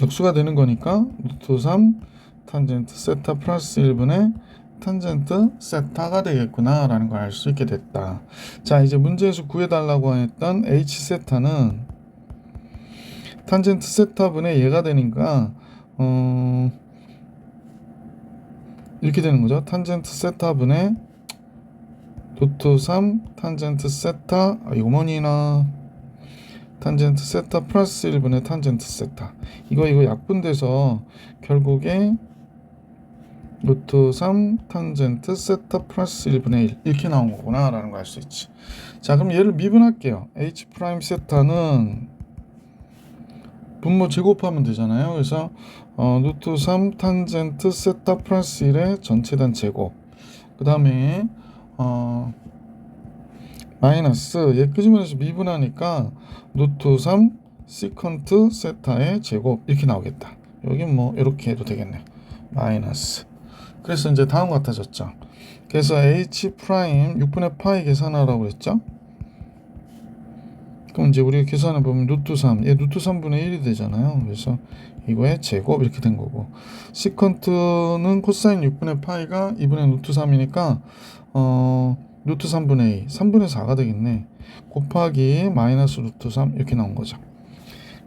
역수가 되는 거니까 루트 3 탄젠트 세타 플러스 1분의 탄젠트 세타가 되겠구나 라는 걸 알 수 있게 됐다. 자, 이제 문제에서 구해달라고 했던 H 세타는 탄젠트 세타분의 얘가 되니까 이렇게 되는 거죠. 탄젠트 세타분의 루트 3 탄젠트 세타 이거 뭐니나 탄젠트 세타 플러스 1분의 탄젠트 세타 이거 약분돼서 결국에 루트 3 탄젠트 세타 플러스 1분의 1 이렇게 나온 거구나 라는 걸 알 수 있지. 자, 그럼 얘를 미분할게요. H 프라임 세타는 분모 제곱하면 되잖아요. 그래서 루트 3 탄젠트 세타 플러스 1의 전체단 제곱 그 다음에 마이너스 얘 끄집어내서 미분하니까 루트 3 시컨트 세타의 제곱 이렇게 나오겠다. 여기 뭐 이렇게 해도 되겠네요. 마이너스. 그래서 이제 다음 같아졌죠. 그래서 H 프라임 6분의 파이 계산하라고 그랬죠. 그럼 이제 우리가 계산해 보면 루트 3, 얘 루트 3분의 1이 되잖아요. 그래서 이거의 제곱 이렇게 된 거고, 시컨트는 코사인 6분의 파이가 2분의 루트 3이니까 루트 3분의 2, 3분의 4가 되겠네. 곱하기 마이너스 루트 3 이렇게 나온 거죠.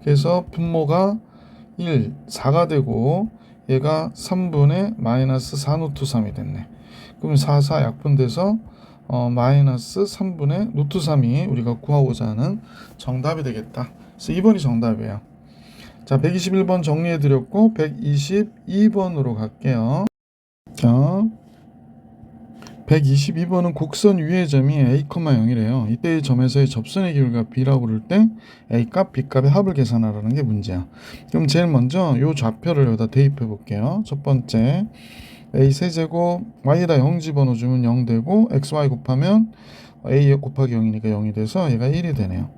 그래서 분모가 1, 4가 되고 얘가 3분의 마이너스 4 루트 3이 됐네. 그럼 4, 4 약분돼서 마이너스 3분의 루트 3이 우리가 구하고자 하는 정답이 되겠다. 그래서 2번이 정답이에요. 자, 121번 정리해 드렸고 122번으로 갈게요. 자, 122번은 곡선 위의 점이 a, 0이래요. 이때의 점에서의 접선의 기울기가 b라고 그럴 때 a값, b값의 합을 계산하라는 게 문제야. 그럼 제일 먼저 이 좌표를 여기다 대입해 볼게요. 첫 번째 a 세제곱 y에다 0 집어넣어주면 0 되고 xy 곱하면 a 곱하기 0이니까 0이 돼서 얘가 1이 되네요.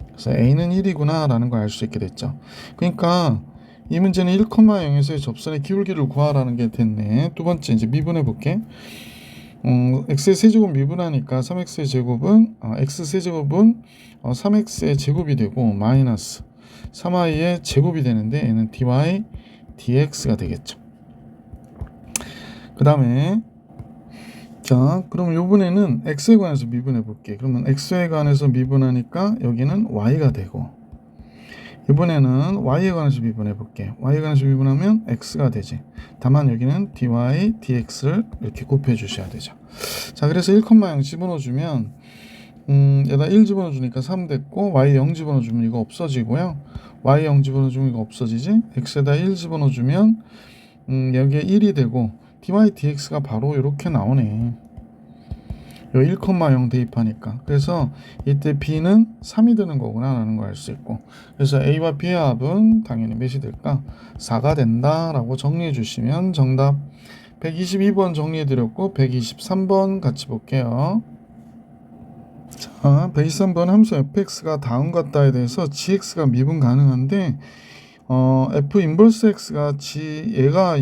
그래서 a는 1이구나 라는 걸 알 수 있게 됐죠. 그러니까 이 문제는 1,0에서의 접선의 기울기를 구하라는 게 됐네. 두 번째 이제 미분해 볼게. x의 세제곱 미분하니까 3x의 제곱은 x 세제곱은 3x의 제곱이 되고 마이너스 3y의 제곱이 되는데 얘는 dy dx가 되겠죠. 그 다음에 자, 그럼 요번에는 x에 관해서 미분해 볼게. 그러면 x에 관해서 미분하니까 여기는 y가 되고, 이번에는 y에 관해서 미분해 볼게. y에 관해서 미분하면 x가 되지. 다만 여기는 dy dx를 이렇게 곱해 주셔야 되죠. 자, 그래서 1,0 집어넣어 주면 여기다 1 집어넣어 주니까 3 됐고, y 0 집어넣어 주면 이거 없어지고요. y 0 집어넣어 주면 이거 없어지지. x에다 1 집어넣어 주면 여기에 1이 되고 dy dx가 바로 이렇게 나오네. 요 1,0 대입하니까. 그래서 이때 b는 3이 되는 거구나 라는 걸 알 수 있고, 그래서 a와 b의 합은 당연히 몇이 될까? 4가 된다 라고 정리해 주시면 정답. 122번 정리해 드렸고 123번 같이 볼게요. 자, 123번 함수 fx가 다음 같다에 대해서 gx가 미분 가능한데 f 인버스 x가 얘가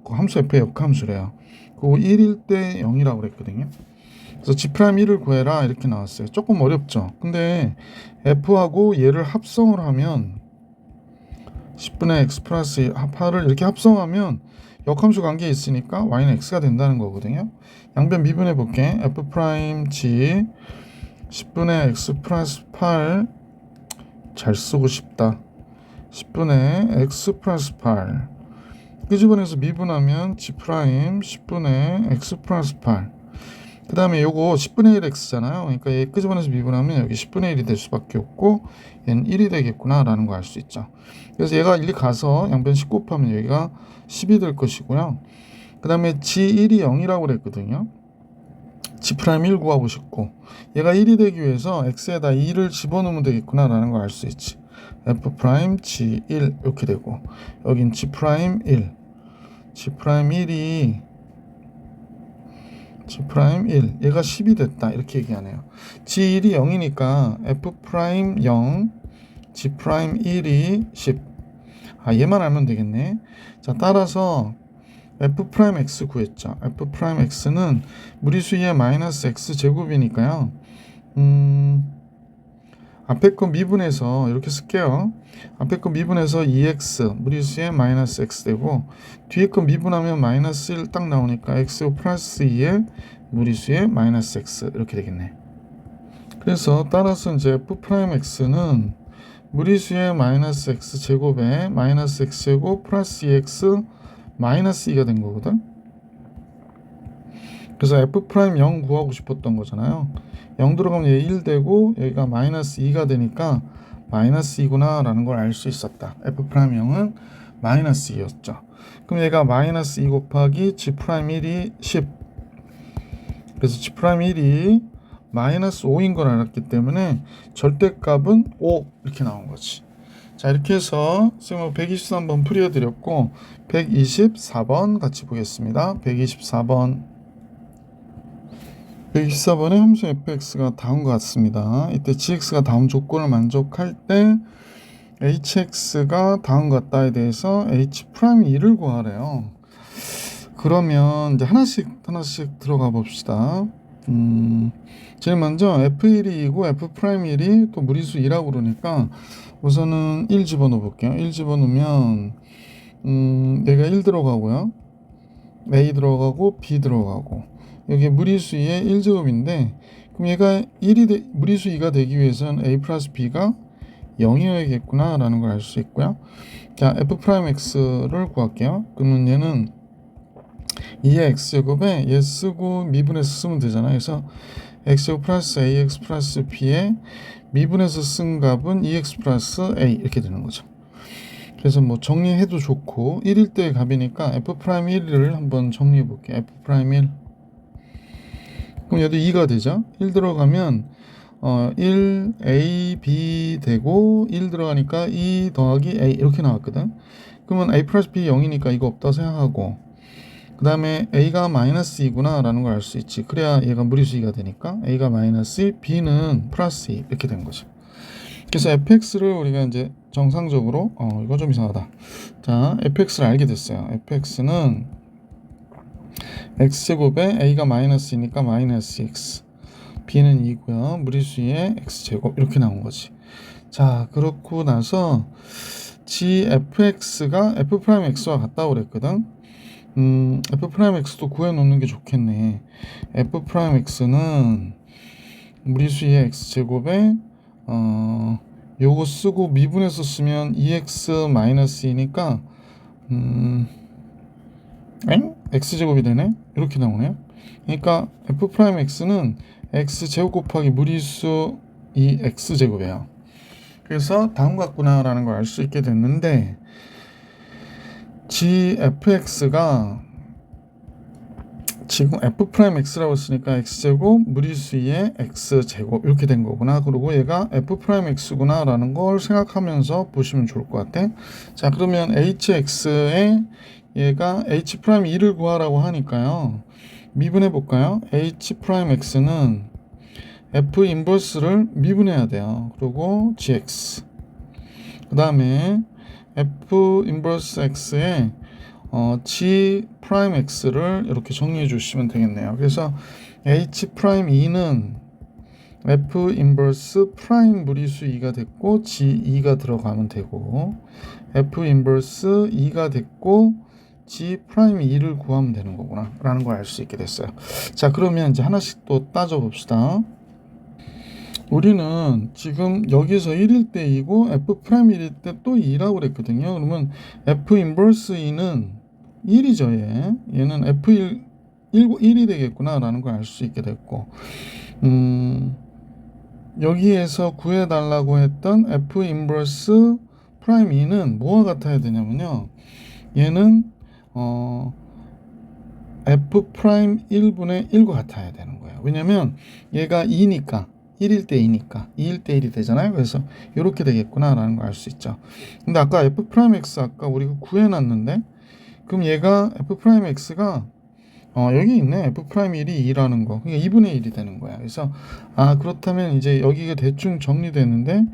함수 f의 역함수래요. 그리고 1일 때 0이라고 그랬거든요. 그래서 g'1을 구해라 이렇게 나왔어요. 조금 어렵죠. 근데 f하고 얘를 합성을 하면 10분의 x 플러스 8을 이렇게 합성하면 역함수 관계에 있으니까 y는 x가 된다는 거거든요. 양변 미분해 볼게. f' g 10분의 x 플러스 8 잘 쓰고 싶다. 10분의 x 플러스 8 끄집어내서 미분하면 g 프라임 10분의 x 플러스 8. 그 다음에 요거 10분의 1 x잖아요. 그러니까 얘 끄집어내서 미분하면 여기 10분의 1이 될 수밖에 없고 얘는 1이 되겠구나 라는 거 알 수 있죠. 그래서 얘가 일리 가서 양변 10 곱하면 여기가 10이 될 것이고요. 그 다음에 g1이 0이라고 그랬거든요. g'1 구하고 싶고 얘가 1이 되기 위해서 x에다 2를 집어넣으면 되겠구나 라는 걸 알 수 있지. f' g1 이렇게 되고 여긴 g'1 g'1이 g'1 얘가 10이 됐다 이렇게 얘기하네요. g1이 0이니까 f'0 g'1이 10. 얘만 알면 되겠네. 자, 따라서 f'x 구했죠. f'x는 무리수 2의 마이너스 x 제곱이니까요. 앞에 거 미분해서 이렇게 쓸게요. 앞에 거 미분해서 2x 무리수에 마이너스 x 되고 뒤에 거 미분하면 마이너스 1 딱 나오니까 x 플러스 2의 무리수에 마이너스 x 이렇게 되겠네. 그래서 따라서 이제 f'x는 무리수에 마이너스 x 제곱에 마이너스 x 제곱 플러스 2x 마이너스 2가 된 거거든. 그래서 f'0 구하고 싶었던 거잖아요. 0 들어가면 얘 1 되고 여기가 마이너스 2가 되니까 마이너스 2구나 라는 걸 알 수 있었다. f'0은 마이너스 2였죠. 그럼 얘가 마이너스 2 곱하기 g'1이 10. 그래서 g'1이 마이너스 5인 걸 알았기 때문에 절대값은 5 이렇게 나온 거지. 자, 이렇게 해서 쌤은 123번 풀이해드렸고 124번 같이 보겠습니다. 124번에 함수 fx가 다음과 같습니다. 이때 gx가 다음 조건을 만족할 때 hx가 다음과 같다에 대해서 h'2를 구하래요. 그러면 이제 하나씩 들어가 봅시다. 제일 먼저 f1이 2고 f'1이 또 무리수 2라고 그러니까 우선은 1 집어넣어 볼게요. 1 집어넣으면 얘가 1 들어가고요. a 들어가고 b 들어가고 여기 무리수 2의 1제곱인데 그럼 얘가 무리수 2가 되기 위해서는 a 플러스 b가 0이어야겠구나 라는 걸 알 수 있고요. 자, f'x를 구할게요. 그러면 얘는 2의 x제곱에 얘 쓰고 미분해서 쓰면 되잖아요. 그래서 x제곱 플러스 ax 플러스 b에 미분해서 쓴 값은 2x 플러스 a 이렇게 되는 거죠. 그래서 뭐 정리해도 좋고 1일 때의 값이니까 f'1을 한번 정리해 볼게요. f'1 그럼 얘도 2가 되죠. 1 들어가면 1 a b 되고 1 들어가니까 2 더하기 a 이렇게 나왔거든. 그러면 a 플러스 b 0이니까 이거 없다 생각하고 그 다음에 a가 마이너스 2구나 라는 걸 알 수 있지. 그래야 얘가 무리수 2가 되니까 a가 마이너스 2, b는 플러스 2 이렇게 된 거죠. 그래서 fx를 우리가 이제 정상적으로 이거 좀 이상하다. 자, fx를 알게 됐어요. fx는 x제곱에 a가 마이너스이니까 마이너스 x, b는 2고요. 무리수의 x제곱 이렇게 나온 거지. 자, 그렇고 나서 gfx가 f'x와 같다고 그랬거든. f'x도 구해놓는 게 좋겠네. f'x는 무리수의 x제곱에 요거 쓰고 미분해서 쓰면 2x 마이너스 2니까 x제곱이 되네? 이렇게 나오네요. 그러니까 f'x는 x제곱 곱하기 무리수 2x제곱이에요. 그래서 다음 같구나 라는 걸 알 수 있게 됐는데 gfx가 지금 f'x라고 쓰니까 x제곱 무리수 2의 x제곱 이렇게 된 거구나. 그리고 얘가 f'x구나 라는 걸 생각하면서 보시면 좋을 것 같아. 자, 그러면 hx에 얘가 h'2를 구하라고 하니까요. 미분해 볼까요? h'x는 f 인버스를 미분해야 돼요. 그리고 gx 그 다음에 f 인버스 x에 g'(x를) 이렇게 정리해 주시면 되겠네요. 그래서 h'2는 f 인버스 프라임 무리수 2가 됐고 g2가 들어가면 되고 f 인버스 2가 됐고 g'2를 구하면 되는 거구나 라는 걸 알 수 있게 됐어요. 자, 그러면 이제 하나씩 또 따져 봅시다. 우리는 지금 여기서 1일 때 2고 f 프라임 1일 때 또 2라고 그랬거든요. 그러면 f 인버스 2는 1이죠. 얘는 f1 1이 되겠구나 라는 걸 알 수 있게 됐고, 여기에서 구해달라고 했던 f 인버스 프라임 2는 뭐와 같아야 되냐면요, 얘는 f 프라임 1분의 1과 같아야 되는 거예요. 왜냐면 얘가 2니까 1일 때 2니까 2일 때 1이 되잖아요. 그래서 이렇게 되겠구나 라는 걸 알 수 있죠. 근데 아까 f 프라임 x 아까 우리가 구해놨는데, 그럼 얘가 f 프라임 x가 여기 있네. f 프라임 1이 2라는 거. 그러니까 2분의 1이 되는 거야. 그래서 그렇다면 이제 여기가 대충 정리되는데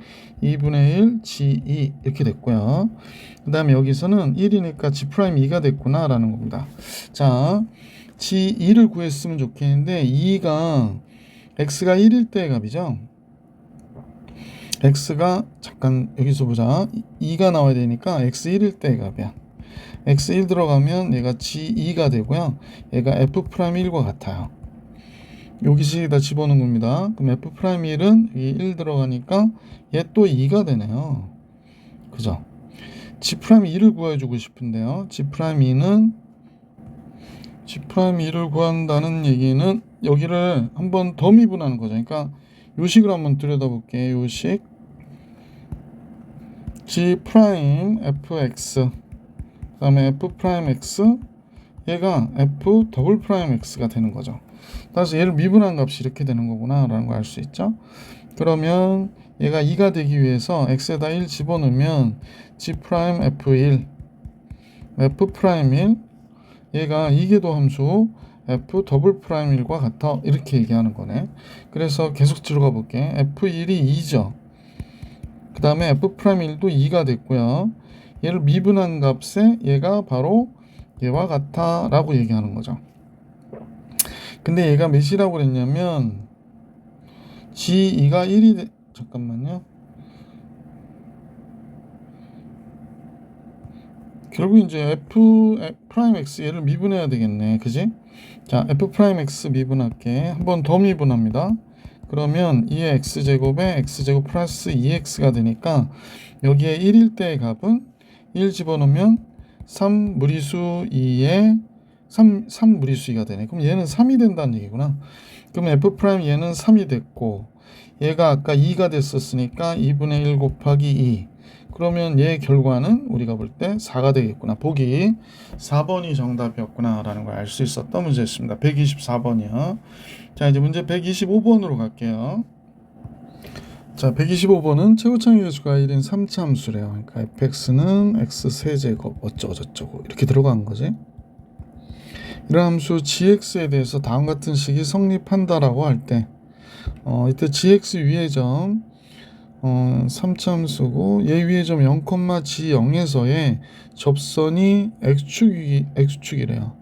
2분의 1 g2 이렇게 됐고요. 그 다음에 여기서는 1이니까 g 프라임 2가 됐구나 라는 겁니다. 자, g2를 구했으면 좋겠는데 2가 x가 1일 때의 값이죠. x가 잠깐 여기서 보자. 2가 나와야 되니까 x 1일 때의 값이야. x1 들어가면 얘가 g2가 되고요. 얘가 f 프라임 1과 같아요. 여기시다 집어넣은 겁니다. 그럼 f 프라임 1은 이 1 들어가니까 얘 또 2가 되네요. 그죠? g 프라임 2를 구해주고 싶은데요. g 프라임 2는 g 프라임 2를 구한다는 얘기는 여기를 한번 더 미분하는 거죠. 그러니까 요식을 한번 들여다볼게요. 요식 g 프라임 fx 그 다음에 f 프라임 x, 얘가 f 더블 프라임 x가 되는 거죠. 따라서 얘를 미분한 값이 이렇게 되는 거구나 라는 걸 알 수 있죠. 그러면 얘가 2가 되기 위해서 x에다 1 집어넣으면 g 프라임 f1 f 프라임 1, 얘가 이계도 함수 f 더블 프라임 1과 같아 이렇게 얘기하는 거네. 그래서 계속 들어가 볼게. f1이 2죠. 그 다음에 f 프라임 1도 2가 됐고요. 얘를 미분한 값에 얘가 바로 얘와 같아 라고 얘기하는 거죠. 근데 얘가 몇이라고 그랬냐면 g2가 1이 잠깐만요. 결국 이제 f 프라임 x 얘를 미분해야 되겠네. 그지? 자, f 프라임 x 미분할게. 한 번 더 미분합니다. 그러면 2의 x제곱에 x제곱 플러스 2x가 되니까 여기에 1일 때의 값은 1 집어넣으면 3 무리수 2에 3 무리수 2가 되네. 그럼 얘는 3이 된다는 얘기구나. 그럼 f 프라임 얘는 3이 됐고, 얘가 아까 2가 됐었으니까 2분의 1 곱하기 2. 그러면 얘의 결과는 우리가 볼 때 4가 되겠구나. 보기 4번이 정답이었구나 라는 걸 알 수 있었던 문제였습니다. 124번이요. 자, 이제 문제 125번으로 갈게요. 자, 125번은 최고차의 수가 1인 3차 함수래요. 그러니까 fx는 x 세제곱 어쩌고 저쩌고 이렇게 들어간 거지. 이런 함수 gx에 대해서 다음과 같은 식이 성립한다라고 할 때, 이때 gx 위의 점 3차 함수고 얘 위의 점 0,g0에서의 접선이 x축이래요.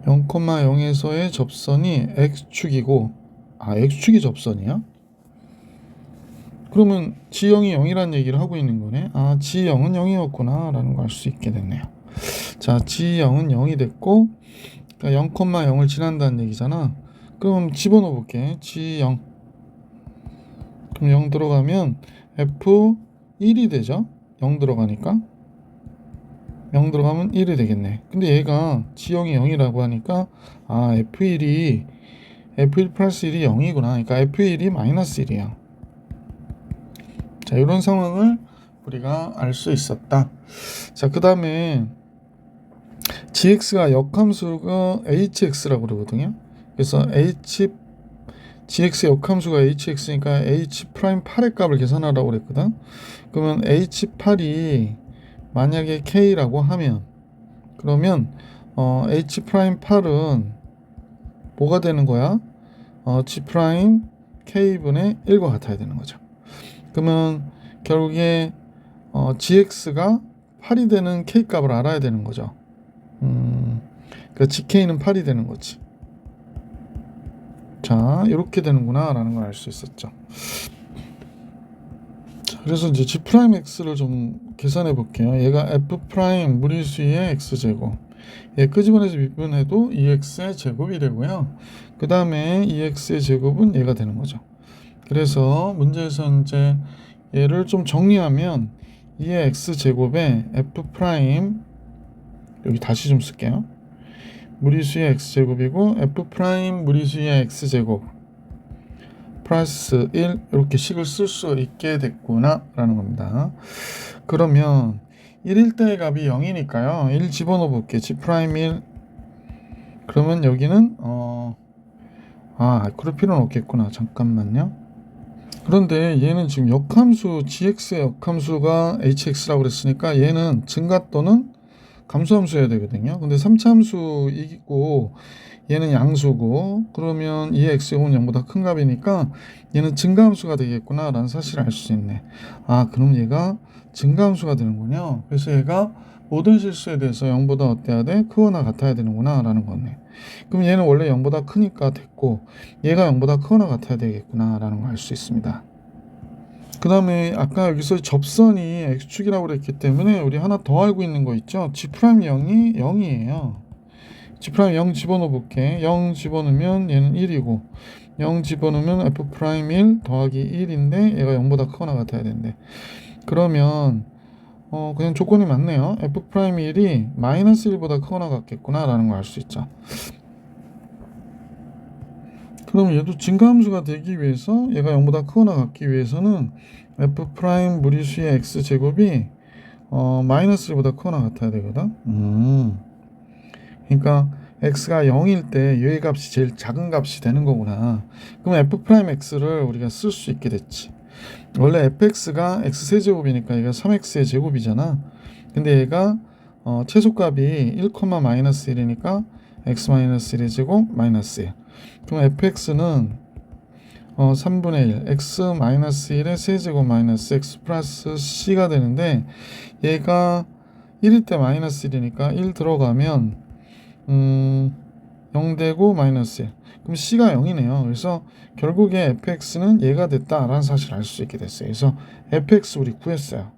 0,0에서의 접선이 x축이고, x축이 접선이야? 그러면 g0이 0이라는 얘기를 하고 있는 거네. g0은 0이었구나 라는 걸 알 수 있게 됐네요. 자, g0은 0이 됐고, 그러니까 0,0을 지난다는 얘기잖아. 그럼 집어넣어 볼게. g0 그럼 0 들어가면 f1이 되죠. 0 들어가니까 0 들어가면 1이 되겠네. 근데 얘가 g0이 0이라고 하니까 f1 플러스 1이 0이구나. 그러니까 f1이 마이너스 1이야. 자, 이런 상황을 우리가 알 수 있었다. 자, 그 다음에 gx가 역함수가 hx라고 그러거든요. 그래서 gx의 역함수가 hx니까 h 프라임 8의 값을 계산하라고 그랬거든. 그러면 h8이 만약에 k라고 하면, 그러면 h 프라임 8은 뭐가 되는 거야? g 프라임 k분의 1과 같아야 되는 거죠. 그러면 결국에 gx가 8이 되는 k 값을 알아야 되는 거죠. 그러니까 gk는 8이 되는 거지. 자, 이렇게 되는구나 라는 걸 알 수 있었죠. 자, 그래서 이제 g 프라임 x를 좀 계산해 볼게요. 얘가 f 프라임 무리수의 x제곱, 얘 끄집어내서 미분해도 2x의 제곱이 되고요. 그 다음에 2x의 제곱은 얘가 되는 거죠. 그래서 문제에서 이제 얘를 좀 정리하면 2의 x제곱에 f 프라임, 여기 다시 좀 쓸게요. 무리수의 x제곱이고 f 프라임 무리수의 x제곱 플러스 1 이렇게 식을 쓸 수 있게 됐구나 라는 겁니다. 그러면 1일 때의 값이 0이니까요 1 집어넣어 볼게요. g 프라임 1. 그러면 여기는 그럴 필요는 없겠구나. 잠깐만요. 그런데 얘는 지금 역함수 gx의 역함수가 hx라고 그랬으니까 얘는 증가 또는 감소함수여야 되거든요. 근데 3차함수이고 얘는 양수고, 그러면 2의 x제곱은 0보다 큰 값이니까 얘는 증가함수가 되겠구나 라는 사실을 알 수 있네. 그럼 얘가 증가함수가 되는군요. 그래서 얘가 모든 실수에 대해서 0보다 어때야 돼? 크거나 같아야 되는구나 라는 거네. 그럼 얘는 원래 0보다 크니까 됐고, 얘가 0보다 크거나 같아야 되겠구나 라는 걸 알 수 있습니다. 그 다음에 아까 여기서 접선이 x축이라고 그랬기 때문에 우리 하나 더 알고 있는 거 있죠? g'0이 0이에요. g'0 집어넣어 볼게. 0 집어넣으면 얘는 1이고, 0 집어넣으면 f'1 더하기 1인데 얘가 0보다 크거나 같아야 된대. 그러면 그냥 조건이 맞네요. f'1이 마이너스 1보다 크거나 같겠구나 라는 걸 알 수 있죠. 그럼 얘도 증가함수가 되기 위해서, 얘가 0보다 크거나 같기 위해서는 f' 무리수의 x제곱이 마이너스 1보다 크거나 같아야 되거든. 그러니까 x가 0일 때 얘의 값이 제일 작은 값이 되는 거구나. 그럼 f'x를 우리가 쓸 수 있게 됐지. 원래 fx가 x세제곱이니까 얘가 3x의 제곱이잖아. 근데 얘가 최소값이 1, 마이너스 1이니까 x-1의 제곱 마이너스 1. 그럼 fx는 3분의 1 x-1의 세제곱 마이너스 x 플러스 c가 되는데, 얘가 1일 때 마이너스 1이니까 1 들어가면 0 되고 마이너스 1. 그럼 c가 0이네요. 그래서 결국에 fx는 얘가 됐다라는 사실을 알 수 있게 됐어요. 그래서 fx 우리 구했어요.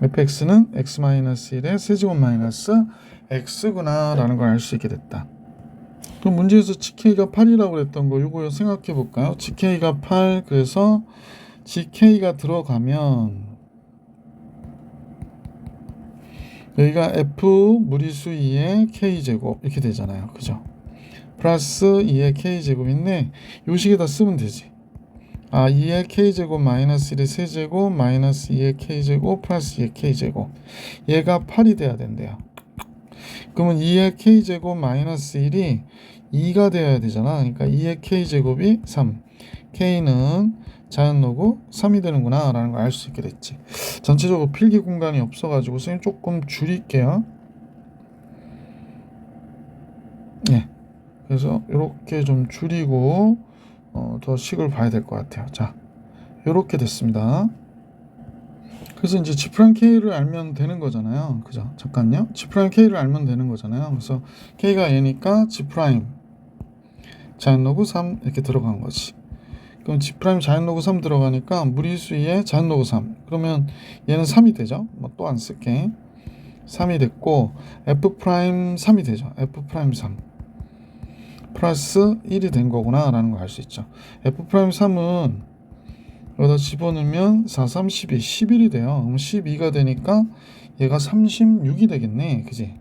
fx는 x-1의 세제곱 마이너스 x구나 라는 걸 알 수 있게 됐다. 그럼 문제에서 gk가 8이라고 그랬던 거 이거 생각해 볼까요? gk가 8, 그래서 gk가 들어가면 여기가 f 무리수 2의 k제곱 이렇게 되잖아요. 그죠? 플러스 2의 k제곱인데 요 식에다 쓰면 되지. 2의 k제곱 마이너스 1의 세제곱 마이너스 2의 k제곱 플러스 2의 k제곱, 얘가 8이 돼야 된대요. 그러면 2의 k제곱 마이너스 1이 2가 되어야 되잖아. 그러니까 2의 k제곱이 3, k는 자연노고 3이 되는구나 라는 걸 알 수 있게 됐지. 전체적으로 필기 공간이 없어가지고 선생님 조금 줄일게요. 네, 그래서 이렇게 좀 줄이고 더 식을 봐야 될 것 같아요. 자, 이렇게 됐습니다. 그래서 이제 G'K를 알면 되는 거잖아요. 그죠? 잠깐요. G'K를 알면 되는 거잖아요. 그래서 K가 얘니까 G' 자연로그 3 이렇게 들어간 거지. 그럼 G' 자연로그 3 들어가니까 무리수 2에 자연로그 3. 그러면 얘는 3이 되죠. 뭐 또 안 쓸게. 3이 됐고 F' 3이 되죠. F' 3 플러스 1이 된 거구나 라는 걸 알 수 있죠. F' 3은 여기다 집어넣으면 4, 3, 12, 11이 돼요. 그럼 12가 되니까 얘가 36이 되겠네. 그지?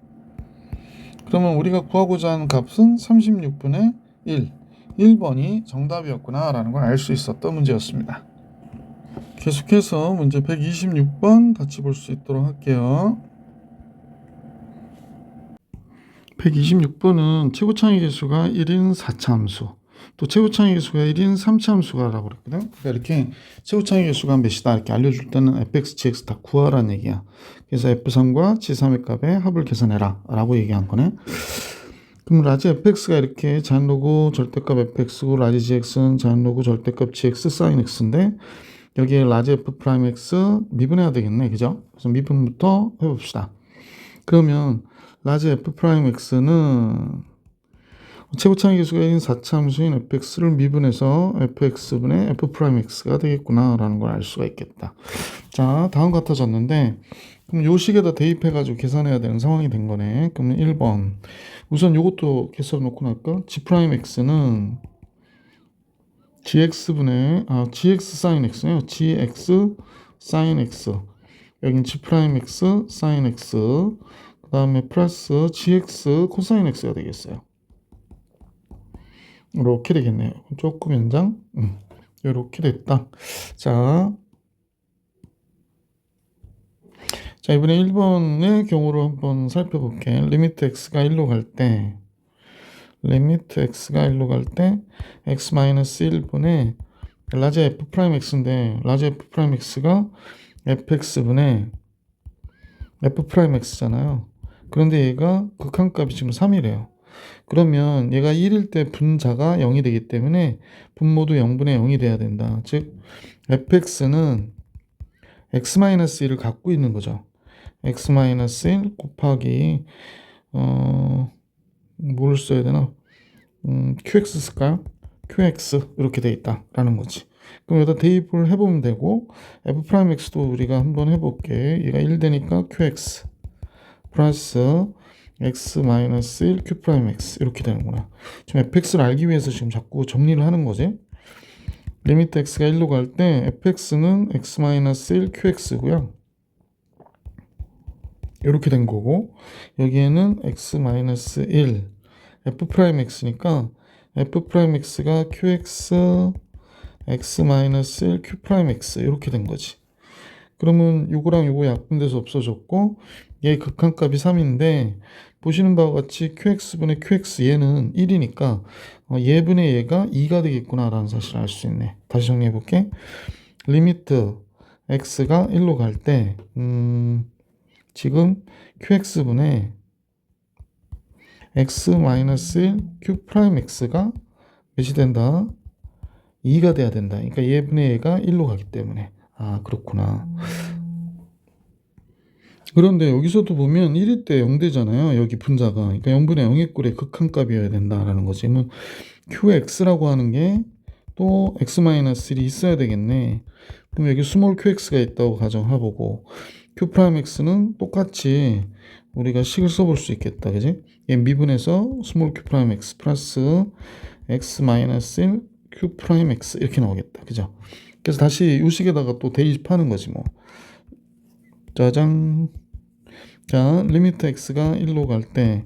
그러면 우리가 구하고자 하는 값은 36분의 1. 1번이 정답이었구나 라는 걸 알 수 있었던 문제였습니다. 계속해서 문제 126번 같이 볼 수 있도록 할게요. 126번은 최고창의 개수가 1인 4차 함수, 또 최고창의 개수가 1인 3차 함수가라고 그랬거든. 그러니까 이렇게 최고창의 개수가 몇이다 이렇게 알려줄 때는 fx, gx 다 구하라는 얘기야. 그래서 f3과 g3의 값의 합을 계산해라 라고 얘기한 거네. 그럼 라지 fx가 이렇게 자연로그 절대값 fx고 라지 gx는 자연로그 절대값 gx sin x인데, 여기에 라지 f'(x) 미분해야 되겠네. 그죠? 그래서 미분부터 해봅시다. 그러면 라지 f'x는 최고창의 개수가 1인 4차 함수인 fx를 미분해서 fx분의 f'x가 되겠구나 라는 걸 알 수가 있겠다. 자, 다음 같아졌는데, 그럼 요 식에다 대입해가지고 계산해야 되는 상황이 된 거네. 그러면 1번 우선 요것도 계산 놓고 날까? g'x는 gx sin x요. gx sin x. 여긴 g 프라임 x sin x. 그 다음에 플러스 gx 코사인 x가 되겠어요. 이렇게 되겠네요. 조금 연장. 이렇게 됐다. 자, 이번에 1번의 경우로 한번 살펴볼게. 리미트 x가 1로 갈 때, x-1분의 라지 f 프라임 x인데, 라지 f 프라임 x가 fx분의 f 프라임 x잖아요. 그런데 얘가 극한값이 지금 3이래요. 그러면 얘가 1일 때 분자가 0이 되기 때문에 분모도 0분의 0이 돼야 된다. 즉 fx는 x-1을 갖고 있는 거죠. x-1 곱하기 뭘 써야 되나? qx 쓸까요? qx 이렇게 돼 있다라는 거지. 그럼 여기다 대입을 해보면 되고 f'x도 우리가 한번 해볼게. 얘가 1 되니까 qx 플러스 x-1 q'x 이렇게 되는구나. 지금 fx를 알기 위해서 지금 자꾸 정리를 하는 거지. 리미트 x가 1로 갈 때 fx는 x-1 qx고요. 이렇게 된 거고 여기에는 x-1 f'x니까 f'x가 qx x-1 q'x 이렇게 된 거지. 그러면 요거랑 요거 약분돼서 없어졌고 얘 극한값이 3인데 보시는 바와 같이 qx분의 qx 얘는 1이니까 얘분의 얘가 2가 되겠구나 라는 사실을 알 수 있네. 다시 정리해 볼게. 리미트 x가 1로 갈 때 지금 qx분의 x-1 q'x가 몇이 된다? 2가 돼야 된다. 그러니까 얘분의 얘가 1로 가기 때문에. 아, 그렇구나. 그런데 여기서도 보면 1일 때 0되잖아요. 여기 분자가. 그러니까 0분의 0의 꼴의 극한값이어야 된다라는 거지. 그러면 qx라고 하는 게 또 x-1이 있어야 되겠네. 그럼 여기 스몰 qx가 있다고 가정해보고 q'x는 똑같이 우리가 식을 써볼 수 있겠다. 그지? 얘 미분해서 스몰 q'x 플러스 x-1 q'x 이렇게 나오겠다. 그죠? 그래서 다시 이 식에다가 또 대입하는 거지 뭐. 짜잔. 자, 리미트 x가 1로 갈 때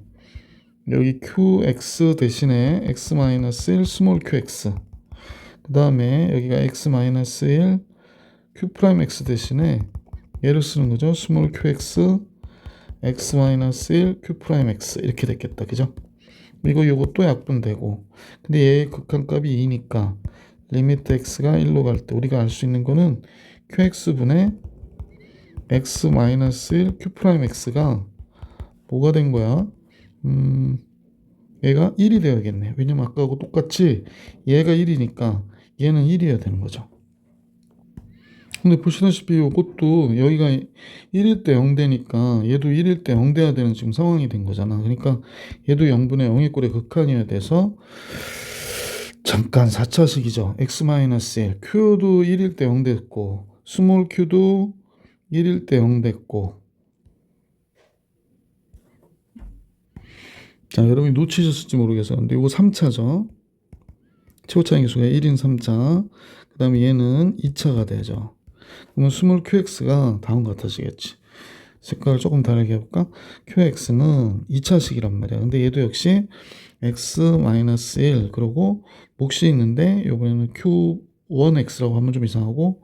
여기 qx 대신에 x-1 스몰 qx 그 다음에 여기가 x-1 q'x 대신에 얘를 쓰는 거죠. 스몰 qx x-1 q'x 이렇게 됐겠다. 그죠? 요것도 약분되고 근데 얘의 극한값이 2니까 리미트 x가 1로 갈 때 우리가 알 수 있는 거는 qx분의 x-1 q'x가 뭐가 된 거야? 얘가 1이 되어야겠네. 왜냐면 아까하고 똑같이 얘가 1이니까 얘는 1이어야 되는 거죠. 근데 보시다시피 이것도 여기가 1일 때 0 되니까 얘도 1일 때 0 돼야 되는 지금 상황이 된 거잖아. 그러니까 얘도 0분의 0의 꼴의 극한이어야 돼서 잠깐 4차식이죠. x-1 q도 1일 때 0 됐고 스몰 q도 1일 때 0 됐고 자, 여러분이 놓치셨을지 모르겠어요. 근데 이거 3차죠. 최고차의 기수가 1인 3차. 그 다음에 얘는 2차가 되죠. 그러면 스몰 qx가 다음과 같아지겠지. 색깔을 조금 다르게 해볼까? qx는 2차식이란 말이야. 근데 얘도 역시 x-1 그리고 몫이 있는데 이번에는 q1x라고 하면 좀 이상하고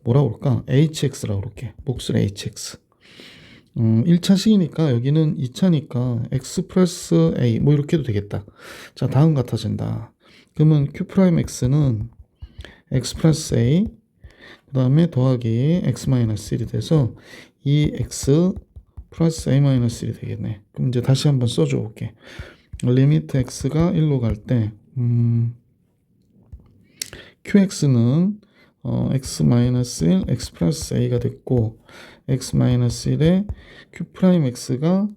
뭐라고 그럴까? hx라고 그럴게. 몫을 hx. 1차식이니까 여기는 2차니까 x 플러스 a 뭐 이렇게 해도 되겠다. 자, 다음 같아진다. 그러면 q'x는 x 플러스 a 그 다음에 더하기 x-1이 돼서 2x 플러스 a-1이 되겠네. 그럼 이제 다시 한번 써줘 볼게. 리미트 x가 1로 갈 때 qx는 x-1 x 플러스 a가 됐고 x-1의 q'x가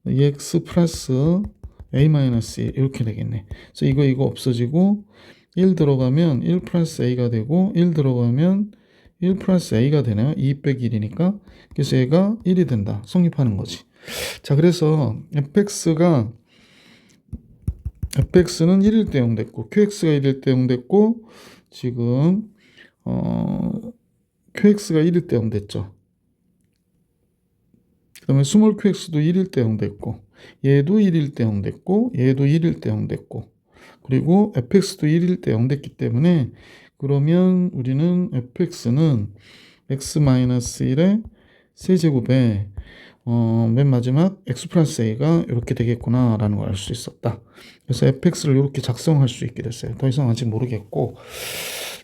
2x 플러스 a-1 이렇게 되겠네. 그래서 이거 없어지고 1 들어가면 1 플러스 a가 되고 1 들어가면 1 플러스 a가 되네요. 2 빼기 1이니까. 그래서 얘가 1이 된다. 성립하는 거지. 자, 그래서 fx가 fx는 1일 때 0 됐고 qx가 1일 때 0 됐고 지금 qx가 1일 때 0 됐죠. 그 다음에 스몰 qx도 1일 때 0 됐고 얘도 1일 때 0 됐고 얘도 1일 때 0 됐고 그리고 fx도 1일 때 0 됐기 때문에 그러면 우리는 fx는 x-1의 세제곱에 맨 마지막 x 플러스 a가 이렇게 되겠구나 라는 걸 알 수 있었다. 그래서 fx를 이렇게 작성할 수 있게 됐어요. 더 이상 아직 모르겠고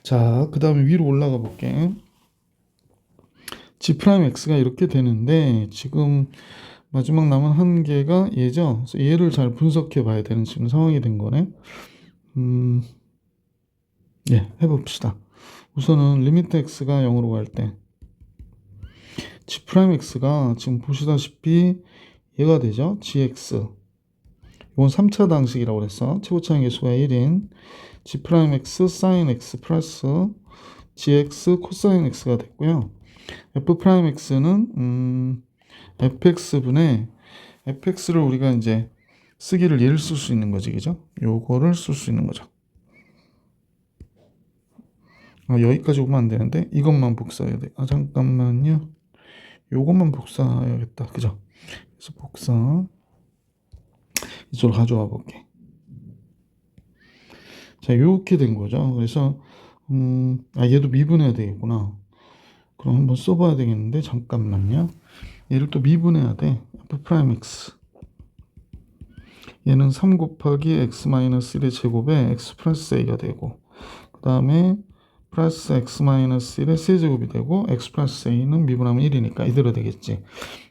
자, 그 다음에 위로 올라가 볼게. g'x가 이렇게 되는데 지금 마지막 남은 한 개가 얘죠. 그래서 얘를 잘 분석해 봐야 되는 지금 상황이 된 거네. 예, 해봅시다. 우선은 리미트 x가 0으로 갈 때 g'x가 지금 보시다시피 얘가 되죠. gx 이건 3차 방식이라고 그랬어. 최고차항 계수가 1인 g'x sin x 플러스 gx 코사인 x가 됐고요. f'x는 fx분의 fx를 우리가 이제 쓰기를 얘를 쓸 수 있는 거지, 그죠? 요거를 쓸 수 있는 거죠. 여기까지 오면 안 되는데 이것만 복사해야 돼. 잠깐만요. 요것만 복사해야겠다, 그죠? 그래서 복사 이쪽으로 가져와 볼게. 자, 요렇게 된 거죠. 그래서 얘도 미분해야 되겠구나. 그럼 한번 써봐야 되겠는데 잠깐만요. 얘를 또 미분해야 돼. f'x 얘는 3 곱하기 x-1의 제곱에 x 플러스 a가 되고 그 다음에 플러스 x-1의 세제곱이 되고 x 플러스 a는 미분하면 1이니까 이대로 되겠지.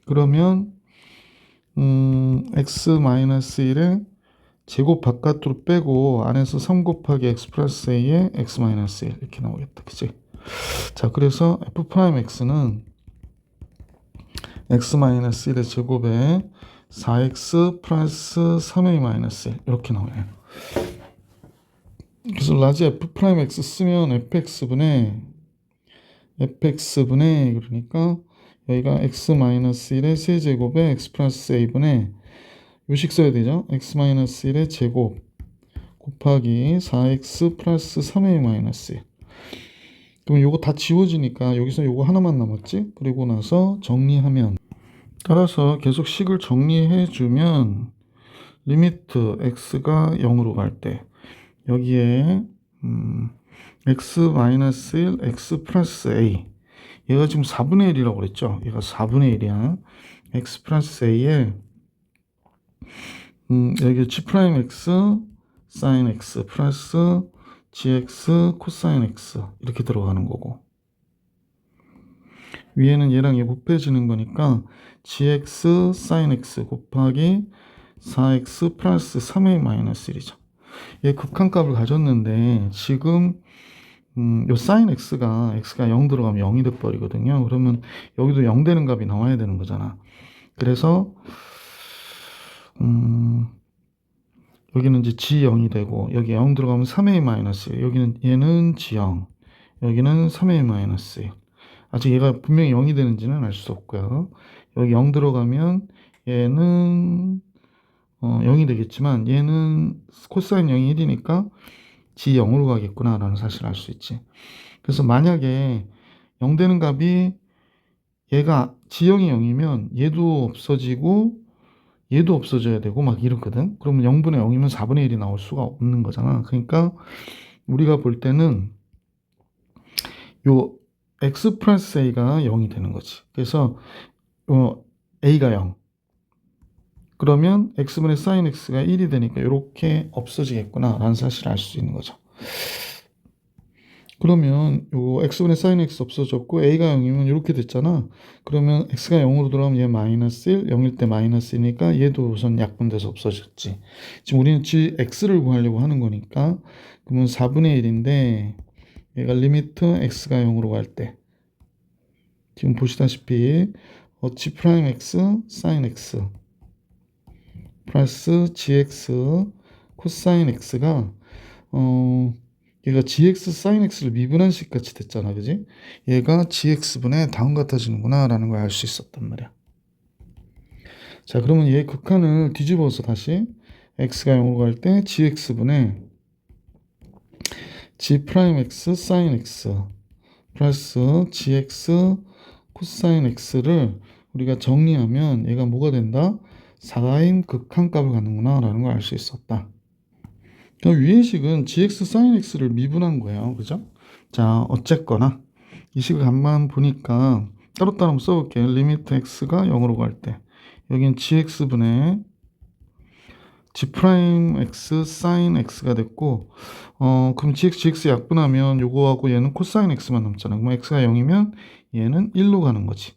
그러면 x-1의 제곱 바깥으로 빼고 안에서 3 곱하기 x 플러스 a에 x-1 이렇게 나오겠다. 그치? 자, 그래서 f'x는 x-1의 제곱에 4x 플러스 3a-1 이렇게 나오네요. 그래서 라지 f'x 쓰면 fx분의 그러니까 여기가 x-1의 세제곱에 x 플러스 a분의 요식 써야 되죠. x-1의 제곱 곱하기 4x 플러스 3a-1 그럼 요거 다 지워지니까 여기서 요거 하나만 남았지? 그리고 나서 정리하면 따라서 계속 식을 정리해 주면 리미트 x가 0으로 갈 때 여기에 x-1 x 플러스 a 얘가 지금 4분의 1이라고 그랬죠. 얘가 4분의 1이야. x 플러스 a에 여기 g'x sin x 플러스 gx 코사인 x 이렇게 들어가는 거고 위에는 얘랑 얘 곱해지는 거니까 gx sin x 곱하기 4x 플러스 3a-1이죠. 얘 극한값을 가졌는데 지금 요 sin x가 0 들어가면 0이 돼버리거든요. 그러면 여기도 0 되는 값이 나와야 되는 거잖아. 그래서 여기는 이제 g0이 되고 여기 0 들어가면 3a-1 여기는 얘는 g0 여기는 3a-1 아직 얘가 분명히 0이 되는지는 알 수 없고요. 여기 0 들어가면 얘는 0이 되겠지만 얘는 코사인 0이 1이니까 g0으로 가겠구나 라는 사실을 알 수 있지. 그래서 만약에 0 되는 값이 얘가 g0이 0이면 얘도 없어지고 얘도 없어져야 되고 막 이렇거든. 그러면 0분의 0이면 4분의 1이 나올 수가 없는 거잖아. 그러니까 우리가 볼 때는 요 x 플러스 a가 0이 되는 거지. 그래서 a가 0 그러면 x분의 sin x가 1이 되니까 이렇게 없어지겠구나 라는 사실을 알 수 있는 거죠. 그러면 요 x분의 sin x 없어졌고 a가 0이면 이렇게 됐잖아. 그러면 x가 0으로 들어가면 얘 마이너스 1, 0일 때 마이너스니까 얘도 우선 약분돼서 없어졌지. 지금 우리는 x를 구하려고 하는 거니까 그러면 4분의 1인데 얘가 리미트 x가 0으로 갈 때 지금 보시다시피 g'x sin x 플러스 gx 코사인 x가 얘가 gx sin x를 미분한 식 같이 됐잖아, 그지? 얘가 gx분의 다음 같아지는구나 라는 걸 알 수 있었단 말이야. 자, 그러면 얘 극한을 뒤집어서 다시 x가 0으로 갈 때 gx분의 g 프라임 x sin x 플러스 gx 코사인 x를 우리가 정리하면 얘가 뭐가 된다? 4인 극한값을 갖는구나 라는 걸 알 수 있었다. 그럼 위의 식은 gx sin x를 미분한 거예요. 그죠? 자, 어쨌거나 이 식을 간만 보니까 따로따로 한번 써볼게요. 리미트 x가 0으로 갈 때 여긴 gx분의 g 프라임 x sin x가 됐고 그럼 gx 약분하면 요거하고 얘는 코사인 x만 남잖아. 그럼 x가 0이면 얘는 1로 가는 거지.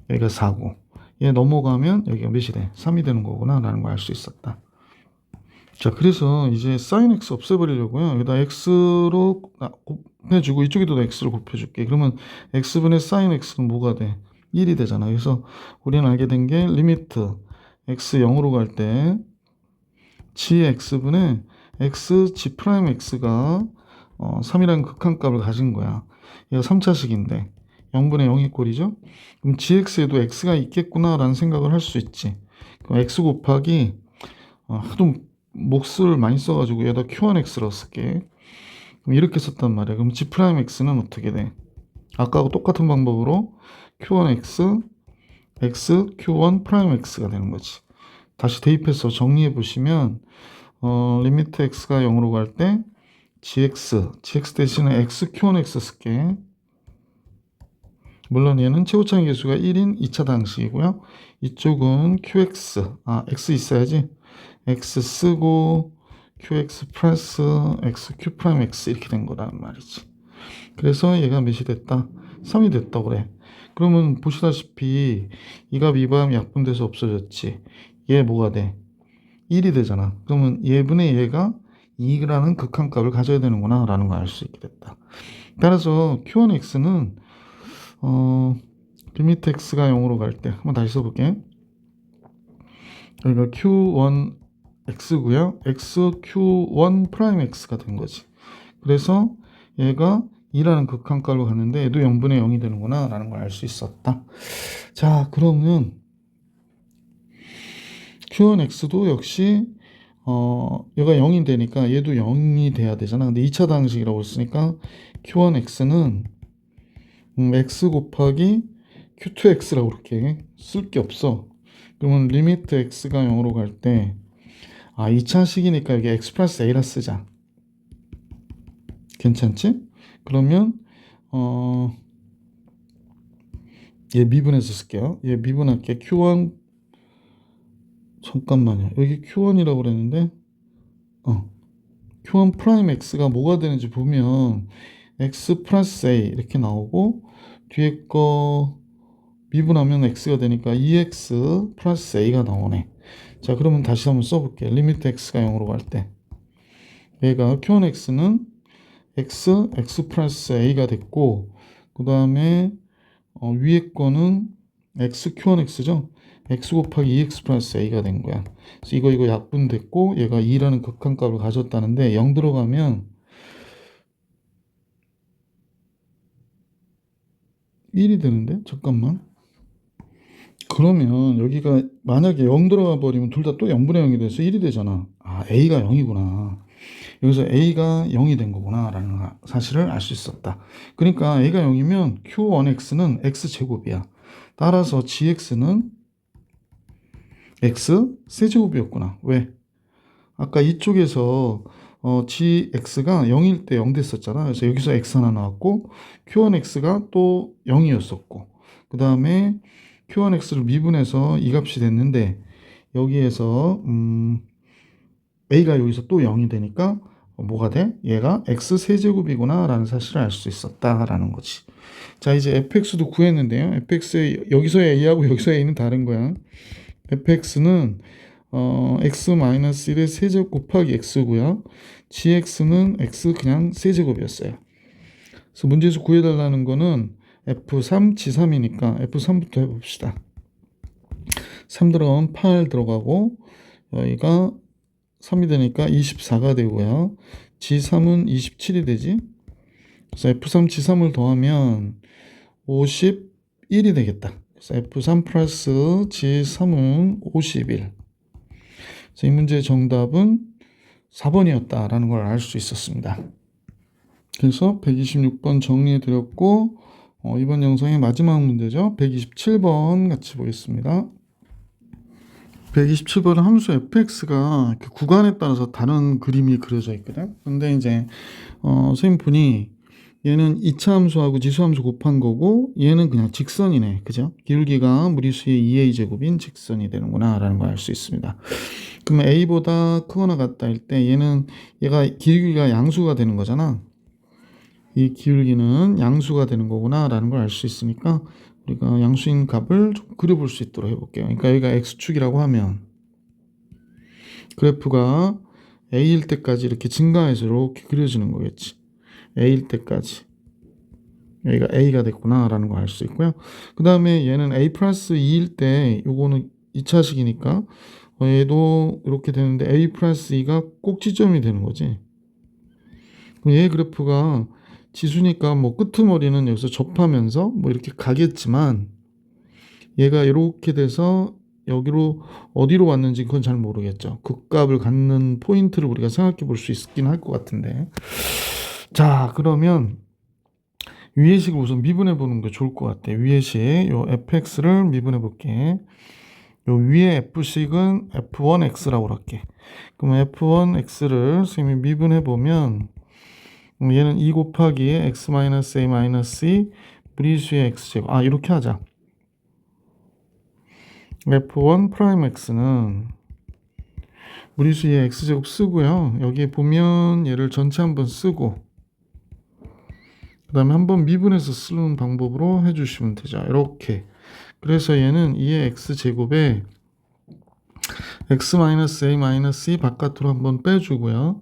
여기가 4고 얘 넘어가면 여기가 몇이 돼? 3이 되는 거구나 라는 걸 알 수 있었다. 자, 그래서 이제 sin x 없애버리려고요. 여기다 x로 곱해주고 이쪽에도 x로 곱해줄게. 그러면 x분의 sin x는 뭐가 돼? 1이 되잖아. 그래서 우리는 알게 된 게 리미트 x 0으로 갈 때 gx분의 x g 프라임 x가 3이라는 극한값을 가진 거야. 얘가 3차식인데 0분의 0이 꼴이죠. 그럼 gx에도 x가 있겠구나 라는 생각을 할 수 있지. 그럼 x 곱하기 하도 몫을 많이 써가지고 얘다 q1x로 쓸게. 그럼 이렇게 썼단 말이야. 그럼 g 프라임 x는 어떻게 돼? 아까하고 똑같은 방법으로 q1x x q1 프라임 x가 되는 거지. 다시 대입해서 정리해 보시면 리미트 x가 0으로 갈 때 gx 대신에 x q1x 쓸게. 물론 얘는 최고차의 개수가 1인 2차 방식이고요. 이쪽은 qx x 있어야지. x 쓰고 qx 플러스 x q 프라임 x 이렇게 된 거란 말이지. 그래서 얘가 몇이 됐다? 3이 됐다 그래. 그러면 보시다시피 이 값 이 값 약분돼서 없어졌지. 얘 뭐가 돼? 1이 되잖아. 그러면 얘분의 얘가 2라는 극한값을 가져야 되는구나 라는 걸 알 수 있게 됐다. 따라서 q1x는 리미트 x가 0으로 갈 때 한번 다시 써볼게. 여기가 q1 x고요. x q1 프라임 x가 된 거지. 그래서 얘가 2라는 극한값으로 갔는데 얘도 0분의 0이 되는구나 라는 걸 알 수 있었다. 자, 그러면 q1x도 역시 얘가 0이 되니까 얘도 0이 돼야 되잖아. 근데 2차 방식이라고 했으니까 q1x는 x 곱하기 q2x라고 그렇게 쓸 게 없어. 그러면 리미트 x가 0으로 갈 때 2차식이니까 여기 x 플러스 a라 쓰자. 괜찮지? 그러면 얘 미분해서 쓸게요. 얘 미분할게. q1 잠깐만요. 여기 q1이라고 그랬는데 q1 프라임 x가 뭐가 되는지 보면 x 플러스 a 이렇게 나오고 뒤에 거 미분하면 x가 되니까 2x 플러스 a가 나오네. 자, 그러면 다시 한번 써볼게. 리미트 x가 0으로 갈 때 얘가 q1x는 x 플러스 a가 됐고 그 다음에 위에 거는 x q1x죠. x 곱하기 2x 플러스 a가 된 거야. 그래서 이거 약분됐고 얘가 2라는 극한값을 가졌다는데 0 들어가면 1이 되는데? 잠깐만. 그러면 여기가 만약에 0 들어가 버리면 둘 다 또 0분의 0이 돼서 1이 되잖아. a가 0이구나. 여기서 a가 0이 된 거구나 라는 사실을 알 수 있었다. 그러니까 a가 0이면 q1x는 x제곱이야. 따라서 gx는 x 세제곱이었구나. 왜? 아까 이쪽에서 gx가 0일 때 0 됐었잖아. 그래서 여기서 x 하나 나왔고 q1x가 또 0이었었고 그 다음에 q1x를 미분해서 이 값이 됐는데 여기에서 a가 여기서 또 0이 되니까 뭐가 돼? 얘가 x 세제곱이구나 라는 사실을 알 수 있었다라는 거지. 자, 이제 fx도 구했는데요. fx의 여기서의 a하고 여기서의 a는 다른 거야. fx는 x-1의 세제곱 곱하기 x고요. gx는 x 그냥 세제곱이었어요. 그래서 문제에서 구해달라는 거는 f3, g3이니까 f3부터 해봅시다. 3 들어가면 8 들어가고 여기가 3이 되니까 24가 되고요. g3은 27이 되지. 그래서 f3, g3을 더하면 51이 되겠다. 그래서 f3 플러스 g3은 51. 그래서 이 문제의 정답은 4번이었다라는 걸 알 수 있었습니다. 그래서 126번 정리해 드렸고, 이번 영상의 마지막 문제죠. 127번 같이 보겠습니다. 127번은 함수 fx가 구간에 따라서 다른 그림이 그려져 있거든. 근데 이제 선생님 분이 얘는 2차 함수하고 지수함수 곱한 거고 얘는 그냥 직선이네. 그죠? 기울기가 무리수의 2a 제곱인 직선이 되는구나 라는 걸 알 수 있습니다. 그러면 a보다 크거나 같다 할 때 얘가 기울기가 양수가 되는 거잖아. 이 기울기는 양수가 되는 거구나 라는 걸 알 수 있으니까 우리가 양수인 값을 좀 그려볼 수 있도록 해볼게요. 그러니까 여기가 x축이라고 하면 그래프가 a일 때까지 이렇게 증가해서 이렇게 그려지는 거겠지. a일 때까지 여기가 a가 됐구나 라는 걸 알 수 있고요. 그 다음에 얘는 a 플러스 2일 때 요거는 2차식이니까 얘도 이렇게 되는데 a 플러스 2가 꼭지점이 되는 거지. 그럼 얘 그래프가 지수니까 뭐 끄트머리는 여기서 접하면서 뭐 이렇게 가겠지만 얘가 이렇게 돼서 여기로 어디로 왔는지 그건 잘 모르겠죠. 극값을 갖는 포인트를 우리가 생각해 볼 수 있긴 할 것 같은데. 자, 그러면 위의 식을 우선 미분해 보는 게 좋을 것 같아. 위의 식, 요 fx를 미분해 볼게. 요 위에 f식은 f1x라고 할게. 그럼 f1x를 선생님이 미분해 보면 얘는 2 곱하기 x-a-e 무리수의 x제곱. 이렇게 하자. f1 프라임 x는 무리수의 x제곱 쓰고요. 여기에 보면 얘를 전체 한번 쓰고 그 다음에 한번 미분해서 쓰는 방법으로 해주시면 되죠. 이렇게. 그래서 얘는 2의 x제곱에 x-a-e 바깥으로 한번 빼주고요.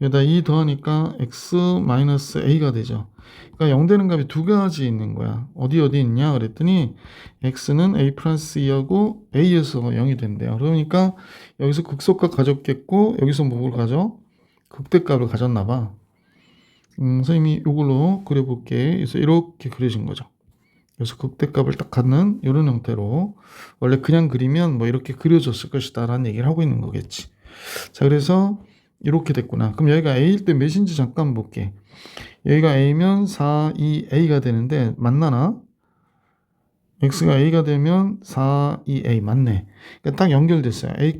여기다 2 더하니까 x-a가 되죠. 그러니까 0 되는 값이 두 가지 있는 거야. 어디 있냐 그랬더니 x는 a 플러스 2하고 a에서 0이 된대요. 그러니까 여기서 극소값 가졌겠고 여기서 뭘 가져? 극대값을 가졌나 봐. 선생님이 이걸로 그려볼게. 그래서 이렇게 그려진 거죠. 그래서 극대값을 딱 갖는 이런 형태로 원래 그냥 그리면 뭐 이렇게 그려졌을 것이다 라는 얘기를 하고 있는 거겠지. 자, 그래서 이렇게 됐구나. 그럼 여기가 a일 때 몇인지 잠깐 볼게. 여기가 a면 4, 2, a가 되는데 맞나나? x가 a가 되면 4, 2a 맞네. 그러니까 딱 연결됐어요. a,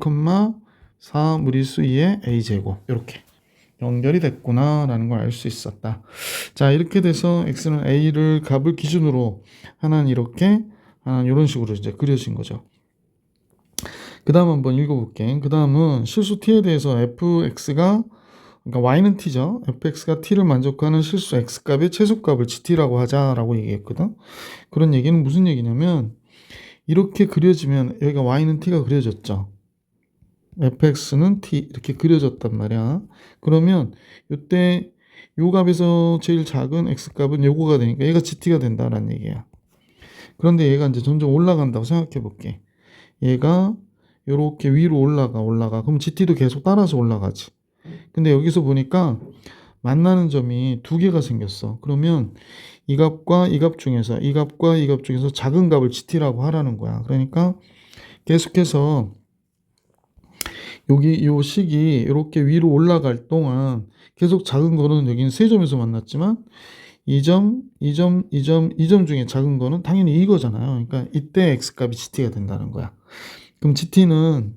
4 무리수 2의 a제곱 이렇게 연결이 됐구나 라는 걸 알 수 있었다. 자, 이렇게 돼서 x는 a를 값을 기준으로 하나는 이렇게 하나는 이런 식으로 이제 그려진 거죠. 그 다음 한번 읽어볼게. 그 다음은 실수 t에 대해서 fx가 그러니까 y는 t죠. fx가 t를 만족하는 실수 x값의 최소값을 gt라고 하자라고 얘기했거든. 그런 얘기는 무슨 얘기냐면 이렇게 그려지면 여기가 y는 t가 그려졌죠. fx는 t 이렇게 그려졌단 말이야. 그러면 이때 요 값에서 제일 작은 x값은 요거가 되니까 얘가 gt가 된다라는 얘기야. 그런데 얘가 이제 점점 올라간다고 생각해 볼게. 얘가 이렇게 위로 올라가. 그럼 GT도 계속 따라서 올라가지. 근데 여기서 보니까 만나는 점이 두 개가 생겼어. 그러면 이 값과 이 값 중에서 이 값과 이 값 중에서 작은 값을 GT라고 하라는 거야. 그러니까 계속해서 여기 요 식이 이렇게 위로 올라갈 동안 계속 작은 거는 여기는 세 점에서 만났지만 이 점, 이 점, 이 점, 이 점 중에 작은 거는 당연히 이거잖아요. 그러니까 이때 x값이 GT가 된다는 거야. 그럼 GT는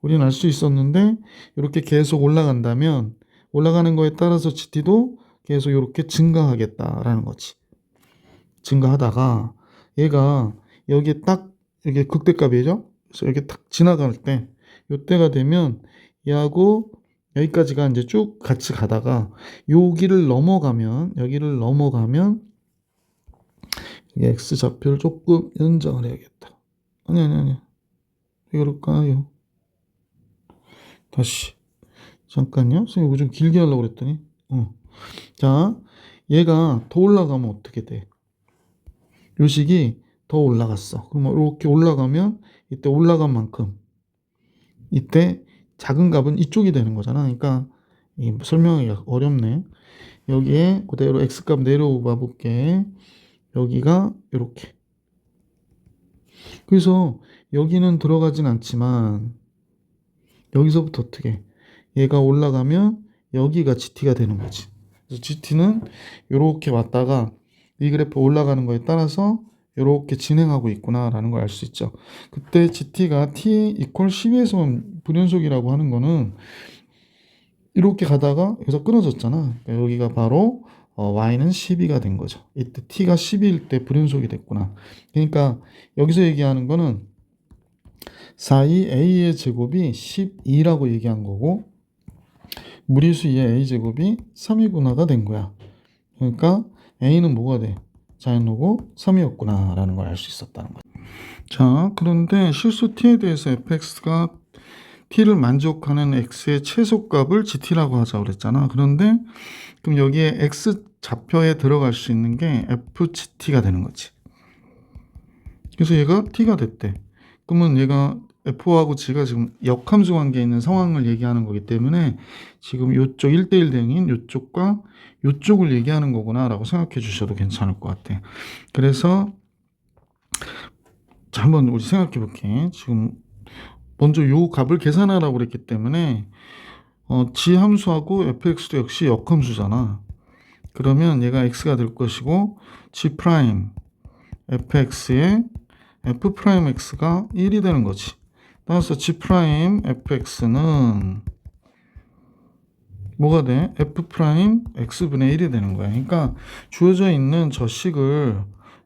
우리는 알 수 있었는데 이렇게 계속 올라간다면 올라가는 거에 따라서 GT도 계속 이렇게 증가하겠다라는 거지. 증가하다가 얘가 여기에 딱 이게 극대값이죠. 그래서 이렇게 딱 지나갈 때 이때가 되면 얘하고 여기까지가 이제 쭉 같이 가다가 여기를 넘어가면 이게 x 좌표를 조금 연장을 해야겠다. 아니 왜 그럴까요? 다시 잠깐요. 선생님 이거 좀 길게 하려고 그랬더니 자, 얘가 더 올라가면 어떻게 돼? 요 식이 더 올라갔어. 그러면 이렇게 올라가면 이때 올라간 만큼 이때 작은 값은 이쪽이 되는 거잖아. 그러니까 설명하기가 어렵네. 여기에 그대로 x값 내려와 볼게. 여기가 이렇게. 그래서 여기는 들어가진 않지만 여기서부터 어떻게 얘가 올라가면 여기가 GT가 되는 거지. 그래서 GT는 이렇게 왔다가 이 그래프 올라가는 거에 따라서 이렇게 진행하고 있구나라는 걸 알 수 있죠. 그때 GT가 T 이퀄 12에서만 불연속이라고 하는 거는 이렇게 가다가 여기서 끊어졌잖아. 그러니까 여기가 바로 y는 12가 된 거죠. 이때 t가 12일 때 불연속이 됐구나. 그러니까 여기서 얘기하는 거는 4이 a의 제곱이 12라고 얘기한 거고 무리수 2의 a 제곱이 3이구나가 된 거야. 그러니까 a는 뭐가 돼? 자연로고 3이었구나 라는 걸 알 수 있었다는 거야. 자, 그런데 실수 t에 대해서 fx가 t를 만족하는 x의 최소값을 gt라고 하자고 그랬잖아. 그런데 그럼 여기에 x 좌표에 들어갈 수 있는 게 fgt가 되는 거지. 그래서 얘가 t가 됐대. 그러면 얘가 f하고 g가 지금 역함수 관계에 있는 상황을 얘기하는 거기 때문에 지금 요쪽 1대1 대응인 요쪽과 요쪽을 얘기하는 거구나 라고 생각해 주셔도 괜찮을 것 같아. 그래서 자, 한번 우리 생각해 볼게. 지금 먼저 요 값을 계산하라고 그랬기 때문에 g 함수하고 fx도 역시 역함수잖아. 그러면 얘가 x가 될 것이고 g 프라임 fx의 f 프라임 x가 1이 되는 거지. 따라서 g 프라임 fx는 뭐가 돼? f 프라임 x분의 1이 되는 거야. 그러니까 주어져 있는 저 식을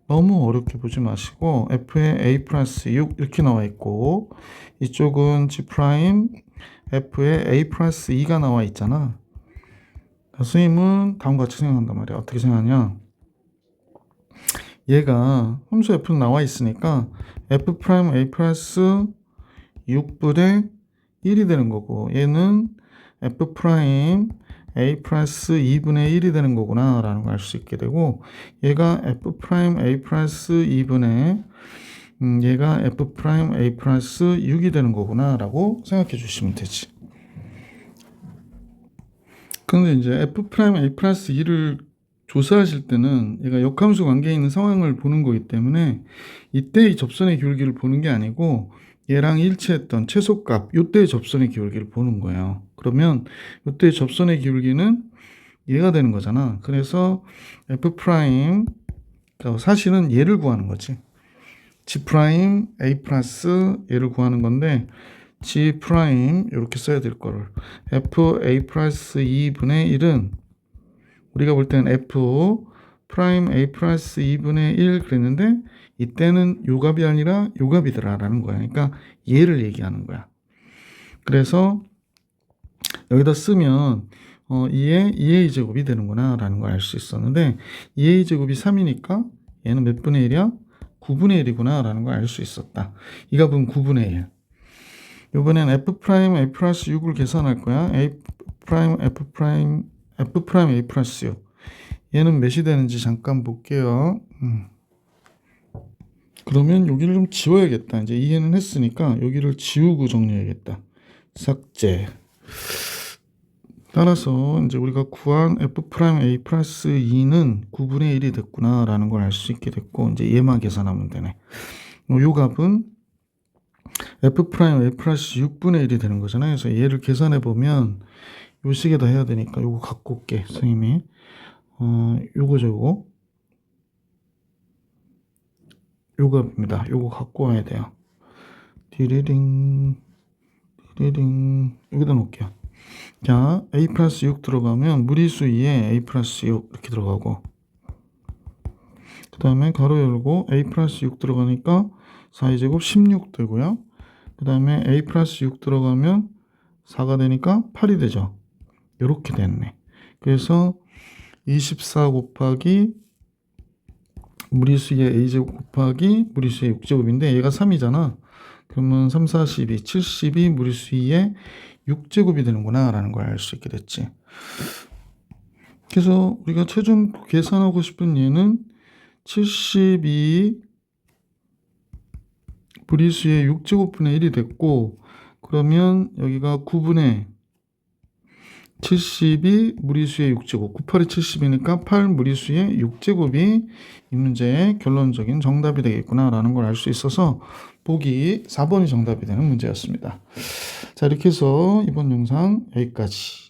너무 어렵게 보지 마시고 f의 a 플러스 6 이렇게 나와 있고 이쪽은 g 프라임 f의 a 플러스 2가 나와 있잖아. 선생님은 다음과 같이 생각한단 말이야. 어떻게 생각하냐? 얘가 함수 f는 나와 있으니까 f 프라임 a 플러스 6분의 1이 되는 거고 얘는 f 프라임 a 플러스 2분의 1이 되는 거구나 라는 걸 알 수 있게 되고 얘가 f 프라임 a 플러스 2분의 얘가 f 프라임 a 플러스 6이 되는 거구나 라고 생각해 주시면 되지. 그런데 이제 f 프라임 a 플러스 2를 조사하실 때는 얘가 역함수 관계에 있는 상황을 보는 거기 때문에 이때의 접선의 기울기를 보는 게 아니고 얘랑 일치했던 최소값 이때의 접선의 기울기를 보는 거예요. 그러면 이때의 접선의 기울기는 얘가 되는 거잖아. 그래서 f 프라임 사실은 얘를 구하는 거지. g 프라임 a 플러스 얘를 구하는 건데 g 프라임 이렇게 써야 될 거를 f a 플러스 2분의 1은 우리가 볼 때는 f 프라임 a 플러스 2분의 1 그랬는데 이때는 요 값이 아니라 요 값이더라 라는 거야. 그러니까 얘를 얘기하는 거야. 그래서 여기다 쓰면 2a 제곱이 되는구나 라는 걸 알 수 있었는데 2a 제곱이 3이니까 얘는 몇 분의 1이야? 9분의 1이구나 라는 걸 알 수 있었다. 이 값은 9분의 1. 이번엔 f 프라임 a 플러스 6을 계산할 거야. a 프라임 f 프라임 a 플러스 6. 얘는 몇이 되는지 잠깐 볼게요. 그러면 여기를 좀 지워야겠다. 이제 이해는 했으니까 여기를 지우고 정리해야겠다. 삭제. 따라서 이제 우리가 구한 f 프라임 a 플러스 2는 9분의 1이 됐구나 라는 걸 알 수 있게 됐고 이제 얘만 계산하면 되네. 요 값은 f 프라임 a 플러스 6분의 1이 되는 거잖아요. 그래서 얘를 계산해 보면 요 식에다 해야 되니까 요거 갖고 올게 선생님이. 요거 요 값입니다. 요거 갖고 와야 돼요. 디리링 여기다 놓을게요. 자, a 플러스 6 들어가면 무리수 2에 a 플러스 6 이렇게 들어가고 그 다음에 가로 열고 a 플러스 6 들어가니까 4제곱 16 되고요. 그 다음에 a 플러스 6 들어가면 4가 되니까 8이 되죠. 이렇게 됐네. 그래서 24 곱하기 무리수의 a제곱 곱하기 무리수의 6제곱인데 얘가 3이잖아. 그러면 3, 4, 12, 72 무리수 2의 6제곱이 되는구나 라는 걸 알 수 있게 됐지. 그래서 우리가 최종 계산하고 싶은 얘는 72 무리수의 6제곱분의 1이 됐고 그러면 여기가 9분의 70이 무리수의 6제곱, 98이 70이니까 8 무리수의 6제곱이 이 문제의 결론적인 정답이 되겠구나라는 걸 알 수 있어서 보기 4번이 정답이 되는 문제였습니다. 자, 이렇게 해서 이번 영상 여기까지.